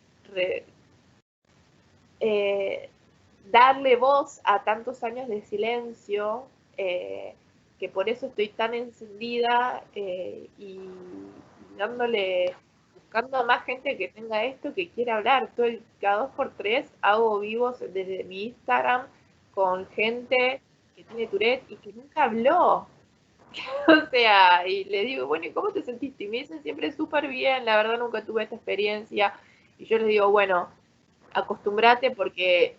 darle voz a tantos años de silencio, que por eso estoy tan encendida y buscando a más gente que tenga esto, que quiera hablar. Cada 2x3 hago vivos desde mi Instagram con gente que tiene Tourette y que nunca habló. O sea, y le digo, bueno, ¿y cómo te sentiste? Y me dicen siempre súper bien, la verdad nunca tuve esta experiencia. Y yo les digo, bueno, acostúmbrate porque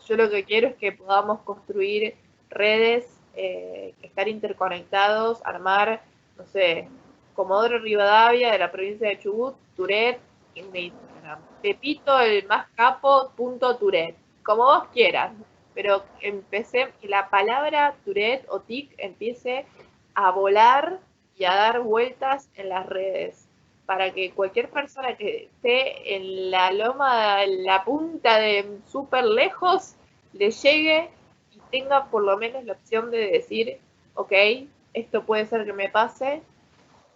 yo lo que quiero es que podamos construir redes, estar interconectados, armar, no sé, Comodoro Rivadavia de la provincia de Chubut, Tourette, en mi Instagram. Pepito el más capo, .Tourette. Como vos quieras. Pero que la palabra Tourette o TIC empiece a volar y a dar vueltas en las redes, para que cualquier persona que esté en la loma, en la punta de súper lejos, le llegue y tenga por lo menos la opción de decir, ok, esto puede ser que me pase,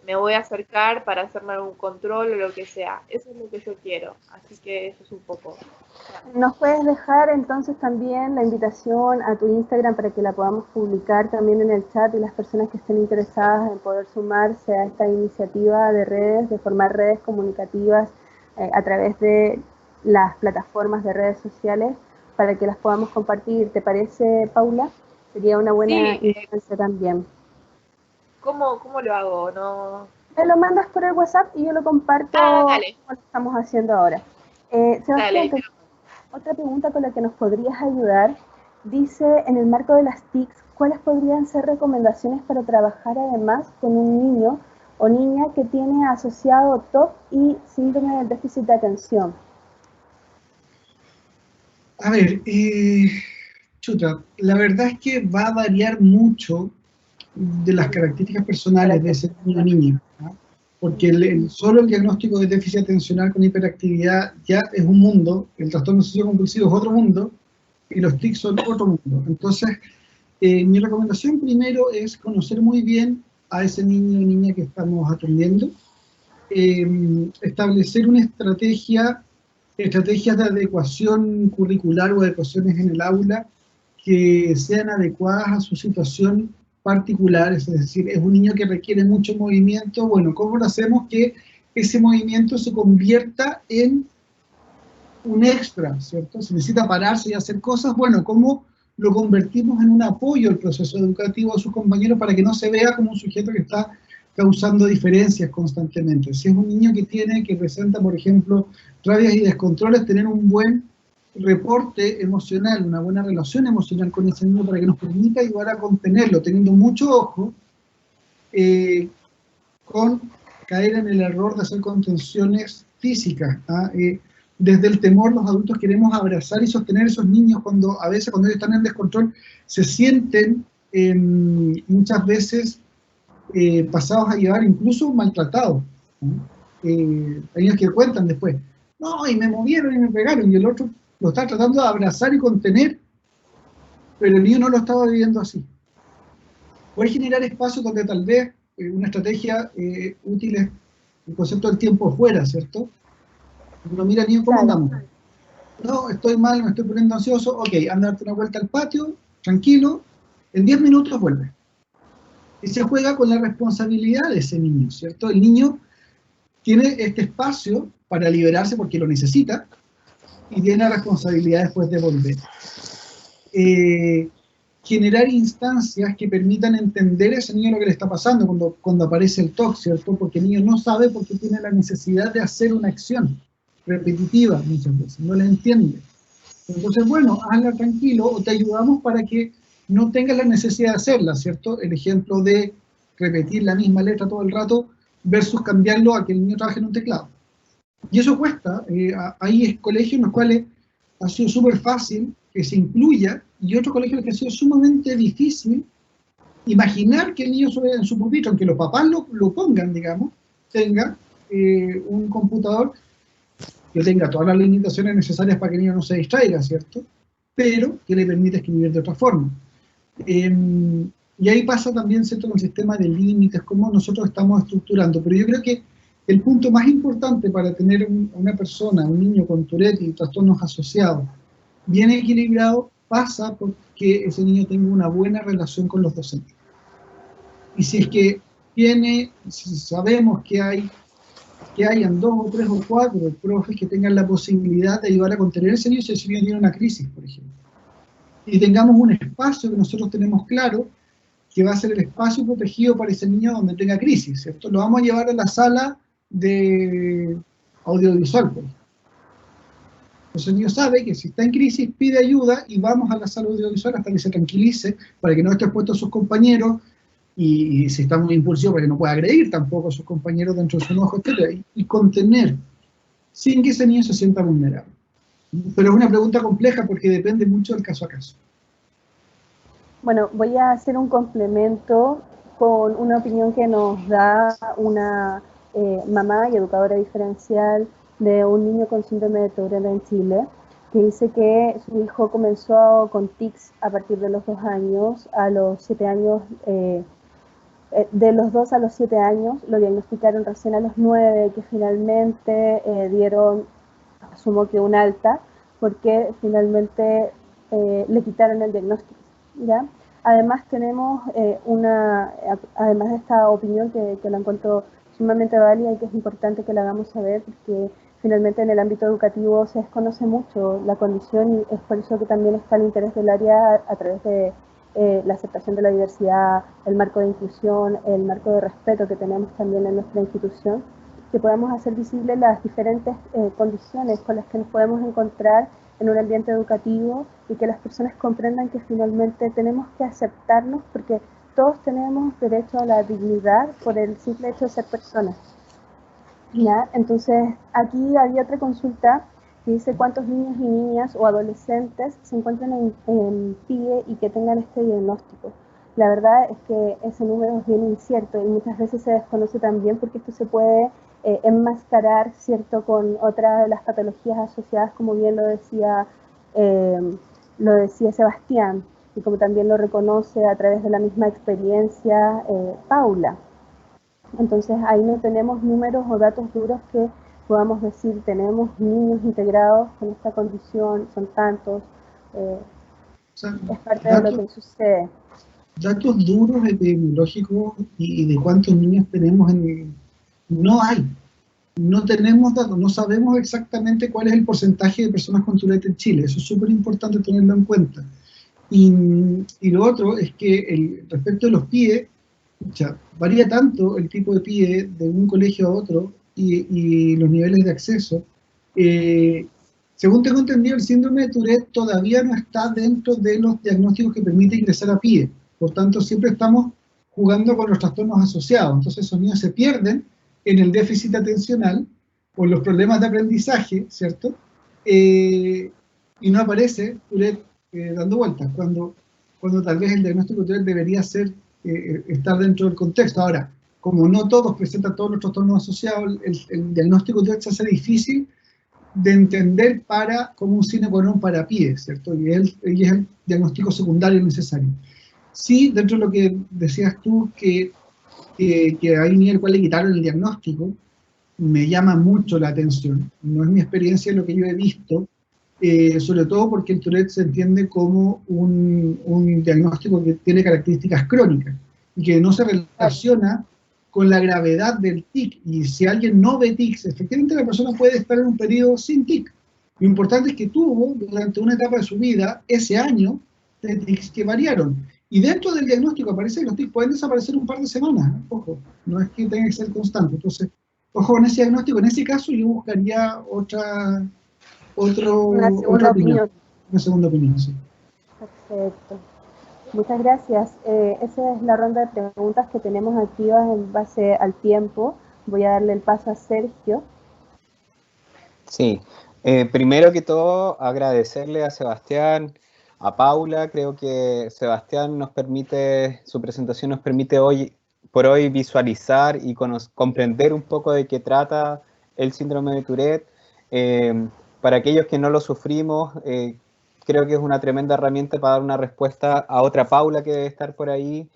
me voy a acercar para hacerme algún control o lo que sea. Eso es lo que yo quiero, así que eso es un poco. ¿Nos puedes dejar entonces también la invitación a tu Instagram para que la podamos publicar también en el chat y las personas que estén interesadas en poder sumarse a esta iniciativa de redes, de formar redes comunicativas a través de las plataformas de redes sociales para que las podamos compartir? ¿Te parece, Paula? Sería una buena instancia también. ¿Cómo lo hago? No. Me lo mandas por el WhatsApp y yo lo comparto como lo estamos haciendo ahora. Sebastián, otra pregunta con la que nos podrías ayudar. Dice, en el marco de las TICs, ¿cuáles podrían ser recomendaciones para trabajar además con un niño o niña que tiene asociado TOC y síndrome del déficit de atención? A ver, chuta, la verdad es que va a variar mucho de las características personales de ese niño o niña, ¿no? Porque solo el diagnóstico de déficit atencional con hiperactividad ya es un mundo, el trastorno obsesivo compulsivo es otro mundo, y los TIC son otro mundo. Entonces, mi recomendación primero es conocer muy bien a ese niño o niña que estamos atendiendo, establecer una estrategias de adecuación curricular o adecuaciones en el aula que sean adecuadas a su situación particular, es decir, es un niño que requiere mucho movimiento, bueno, ¿cómo lo hacemos que ese movimiento se convierta en un extra, ¿cierto? Se necesita pararse y hacer cosas, bueno, ¿cómo lo convertimos en un apoyo al proceso educativo a sus compañeros para que no se vea como un sujeto que está causando diferencias constantemente? Si es un niño que presenta, por ejemplo, rabias y descontroles, tener un buen reporte emocional, una buena relación emocional con ese niño para que nos permita ayudar a contenerlo, teniendo mucho ojo con caer en el error de hacer contenciones físicas. Desde el temor los adultos queremos abrazar y sostener a esos niños cuando a veces cuando ellos están en descontrol se sienten muchas veces pasados a llevar, incluso maltratados. Hay niños que cuentan después, no, y me movieron y me pegaron, y el otro lo está tratando de abrazar y contener, pero el niño no lo estaba viviendo así. Poder generar espacios donde tal vez una estrategia útil es el concepto del tiempo fuera, ¿cierto? Uno mira, niño, ¿cómo andamos? no, estoy mal, me estoy poniendo ansioso, ok, anda a darte una vuelta al patio, tranquilo, en 10 minutos vuelve. Y se juega con la responsabilidad de ese niño, ¿cierto? El niño tiene este espacio para liberarse porque lo necesita y tiene la responsabilidad después de volver. Generar instancias que permitan entender a ese niño lo que le está pasando cuando aparece el TOC, ¿cierto? Porque el niño no sabe por qué tiene la necesidad de hacer una acción repetitiva muchas veces, no la entiende. Entonces, bueno, hazla tranquilo o te ayudamos para que no tengas la necesidad de hacerla, ¿cierto? El ejemplo de repetir la misma letra todo el rato versus cambiarlo a que el niño trabaje en un teclado. Y eso cuesta. Hay colegios en los cuales ha sido súper fácil que se incluya y otros colegios en los que ha sido sumamente difícil imaginar que el niño en su pupitre, aunque los papás lo pongan, digamos, tenga un computador que tenga todas las limitaciones necesarias para que el niño no se distraiga, ¿cierto? Pero que le permite escribir de otra forma. Y ahí pasa también, ¿cierto?, con el sistema de límites, cómo nosotros estamos estructurando. Pero yo creo que el punto más importante para tener una persona, un niño con Tourette y trastornos asociados, bien equilibrado, pasa porque ese niño tenga una buena relación con los docentes. Y si es que si sabemos que hayan 2 o 3 o 4 profes que tengan la posibilidad de ayudar a contener ese niño si ese niño tiene una crisis, por ejemplo. Y tengamos un espacio que nosotros tenemos claro que va a ser el espacio protegido para ese niño donde tenga crisis, ¿cierto? Lo vamos a llevar a la sala de audiovisual, por ejemplo. Entonces el niño sabe que si está en crisis pide ayuda y vamos a la sala audiovisual hasta que se tranquilice, para que no esté expuesto a sus compañeros, y si está muy impulsivo para que no pueda agredir tampoco a sus compañeros dentro de su enojo, etc. Y contener, sin que ese niño se sienta vulnerable. Pero es una pregunta compleja porque depende mucho del caso a caso. Bueno, voy a hacer un complemento con una opinión que nos da una mamá y educadora diferencial de un niño con síndrome de Tourette en Chile, que dice que su hijo comenzó con tics a partir de los 2 años, a los 7 años, de los 2 a los 7 años, lo diagnosticaron recién a los 9, que finalmente dieron, asumo que un alta, porque finalmente le quitaron el diagnóstico, ¿ya? Además tenemos además de esta opinión que la encuentro sumamente válida y que es importante que la hagamos saber, porque finalmente en el ámbito educativo se desconoce mucho la condición y es por eso que también está el interés del área a través de la aceptación de la diversidad, el marco de inclusión, el marco de respeto que tenemos también en nuestra institución, que podamos hacer visibles las diferentes condiciones con las que nos podemos encontrar en un ambiente educativo y que las personas comprendan que finalmente tenemos que aceptarnos porque todos tenemos derecho a la dignidad por el simple hecho de ser personas. ¿Ya? Entonces, aquí había otra consulta que dice cuántos niños y niñas o adolescentes se encuentran en PIE y que tengan este diagnóstico. La verdad es que ese número es bien incierto y muchas veces se desconoce también porque esto se puede enmascarar, ¿cierto?, con otras de las patologías asociadas, como bien lo decía Sebastián, y como también lo reconoce a través de la misma experiencia Paula. Entonces ahí no tenemos números o datos duros que podamos decir tenemos niños integrados con esta condición, son tantos, es parte de lo que sucede. Datos duros epidemiológicos y de cuántos niños tenemos no hay. No tenemos datos, no sabemos exactamente cuál es el porcentaje de personas con Tourette en Chile. Eso es súper importante tenerlo en cuenta. Y lo otro es que respecto de los PIE, varía tanto el tipo de PIE de un colegio a otro y los niveles de acceso. Según tengo entendido, el síndrome de Tourette todavía no está dentro de los diagnósticos que permiten ingresar a PIE. Por tanto, siempre estamos jugando con los trastornos asociados. Entonces, esos niños se pierden en el déficit atencional o los problemas de aprendizaje, ¿cierto? Y no aparece Tourette dando vueltas, cuando tal vez el diagnóstico de Tourette debería ser estar dentro del contexto. Ahora, como no todos presentan todos los trastornos asociados, el diagnóstico de Tourette se hace difícil de entender como un sine qua non para PIE, ¿cierto? Y es el diagnóstico secundario necesario. Sí, dentro de lo que decías tú, que hay un niño al cual le quitaron el diagnóstico, me llama mucho la atención. No es mi experiencia lo que yo he visto, sobre todo porque el Tourette se entiende como un diagnóstico que tiene características crónicas y que no se relaciona con la gravedad del tic. Y si alguien no ve tics, efectivamente la persona puede estar en un periodo sin tic. Lo importante es que tuvo durante una etapa de su vida ese año de tics que variaron. Y dentro del diagnóstico aparece que los tics pueden desaparecer un par de semanas. Ojo, no es que tenga que ser constante. Entonces, ojo con ese diagnóstico. En ese caso yo buscaría otra opinión. Una segunda opinión, sí. Perfecto. Muchas gracias. Esa es la ronda de preguntas que tenemos activas en base al tiempo. Voy a darle el paso a Sergio. Sí, primero que todo agradecerle a Sebastián, a Paula. Creo que Sebastián nos permite, su presentación nos permite hoy por hoy visualizar y comprender un poco de qué trata el síndrome de Tourette. Para aquellos que no lo sufrimos, creo que es una tremenda herramienta para dar una respuesta a otra Paula que debe estar por ahí,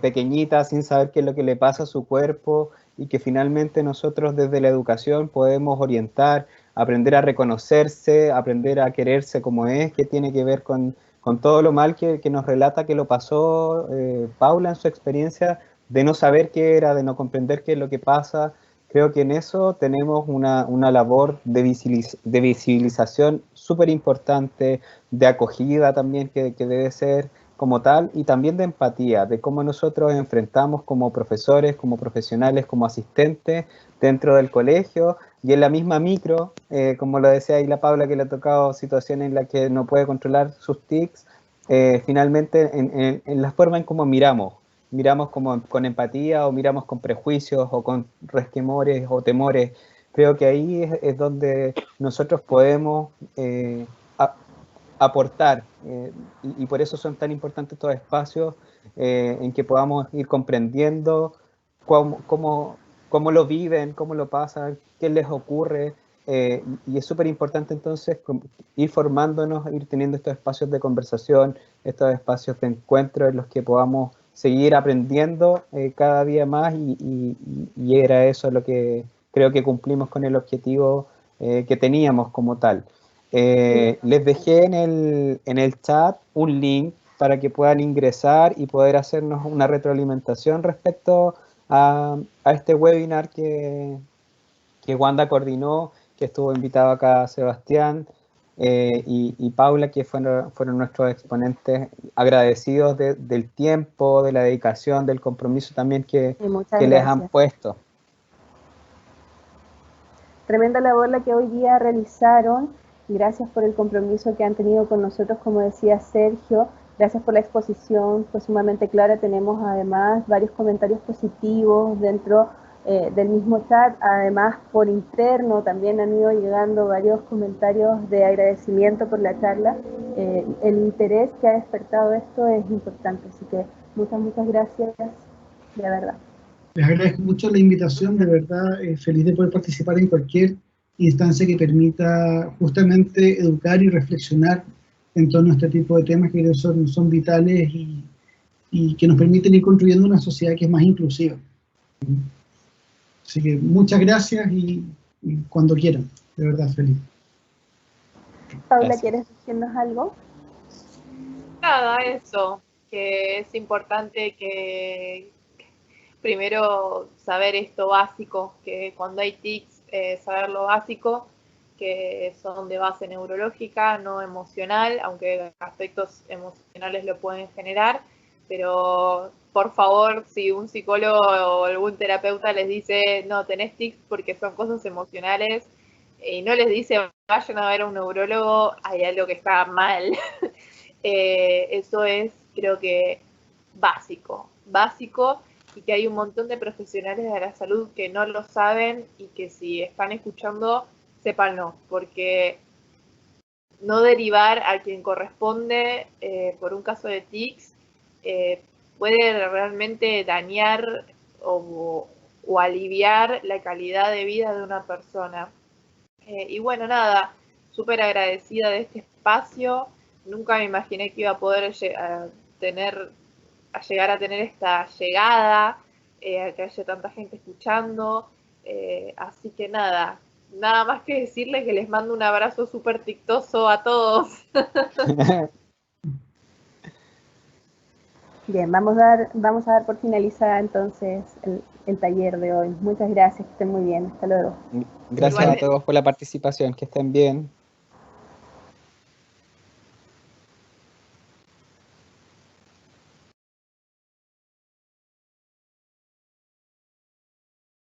pequeñita, sin saber qué es lo que le pasa a su cuerpo, y que finalmente nosotros desde la educación podemos orientar, aprender a reconocerse, aprender a quererse como es, que tiene que ver con todo lo mal que nos relata que lo pasó Paula en su experiencia, de no saber qué era, de no comprender qué es lo que pasa. Creo que en eso tenemos una labor de visibilización súper importante, de acogida también que debe ser como tal, y también de empatía, de cómo nosotros enfrentamos como profesores, como profesionales, como asistentes dentro del colegio y en la misma micro, como lo decía ahí la Paula, que le ha tocado situaciones en las que no puede controlar sus tics, finalmente en la forma en cómo miramos como con empatía o miramos con prejuicios o con resquemores o temores. Creo que ahí es donde nosotros podemos aportar, y por eso son tan importantes estos espacios en que podamos ir comprendiendo cómo lo viven, cómo lo pasan, qué les ocurre, y es súper importante entonces ir formándonos, ir teniendo estos espacios de conversación, estos espacios de encuentro en los que podamos seguir aprendiendo cada día más, y era eso lo que creo que cumplimos con el objetivo que teníamos como tal. Les dejé en el chat un link para que puedan ingresar y poder hacernos una retroalimentación respecto a este webinar que Wanda coordinó, que estuvo invitado acá Sebastián y Paula, que fueron nuestros exponentes, agradecidos del tiempo, de la dedicación, del compromiso también que les han puesto. Tremenda labor la que hoy día realizaron. Gracias por el compromiso que han tenido con nosotros, como decía Sergio. Gracias por la exposición, fue sumamente clara. Tenemos además varios comentarios positivos dentro del mismo chat. Además, por interno también han ido llegando varios comentarios de agradecimiento por la charla. El interés que ha despertado esto es importante, así que muchas gracias, de verdad. Les agradezco mucho la invitación, de verdad, feliz de poder participar en cualquier instancia que permita justamente educar y reflexionar en torno a este tipo de temas que son vitales y que nos permiten ir construyendo una sociedad que es más inclusiva. Así que muchas gracias y cuando quieran, de verdad, feliz. Paula, ¿quieres decirnos algo? Nada, eso, que es importante que primero saber esto básico, que cuando hay tics, saber lo básico, que son de base neurológica, no emocional, aunque aspectos emocionales lo pueden generar, pero por favor, si un psicólogo o algún terapeuta les dice, no, tenés tics porque son cosas emocionales, y no les dice, vayan a ver a un neurólogo, hay algo que está mal. Eso es, creo que, básico, y que hay un montón de profesionales de la salud que no lo saben y que si están escuchando, sépanlo, porque no derivar a quien corresponde por un caso de tics puede realmente dañar o aliviar la calidad de vida de una persona. Y bueno, nada, súper agradecida de este espacio. Nunca me imaginé que iba a poder llegar a tener esta llegada, que haya tanta gente escuchando. Así que nada, nada más que decirles que les mando un abrazo súper tictoso a todos. Bien, vamos a dar por finalizada entonces el taller de hoy. Muchas gracias, que estén muy bien. Hasta luego. Gracias Igualmente. a todos por la participación, que estén bien.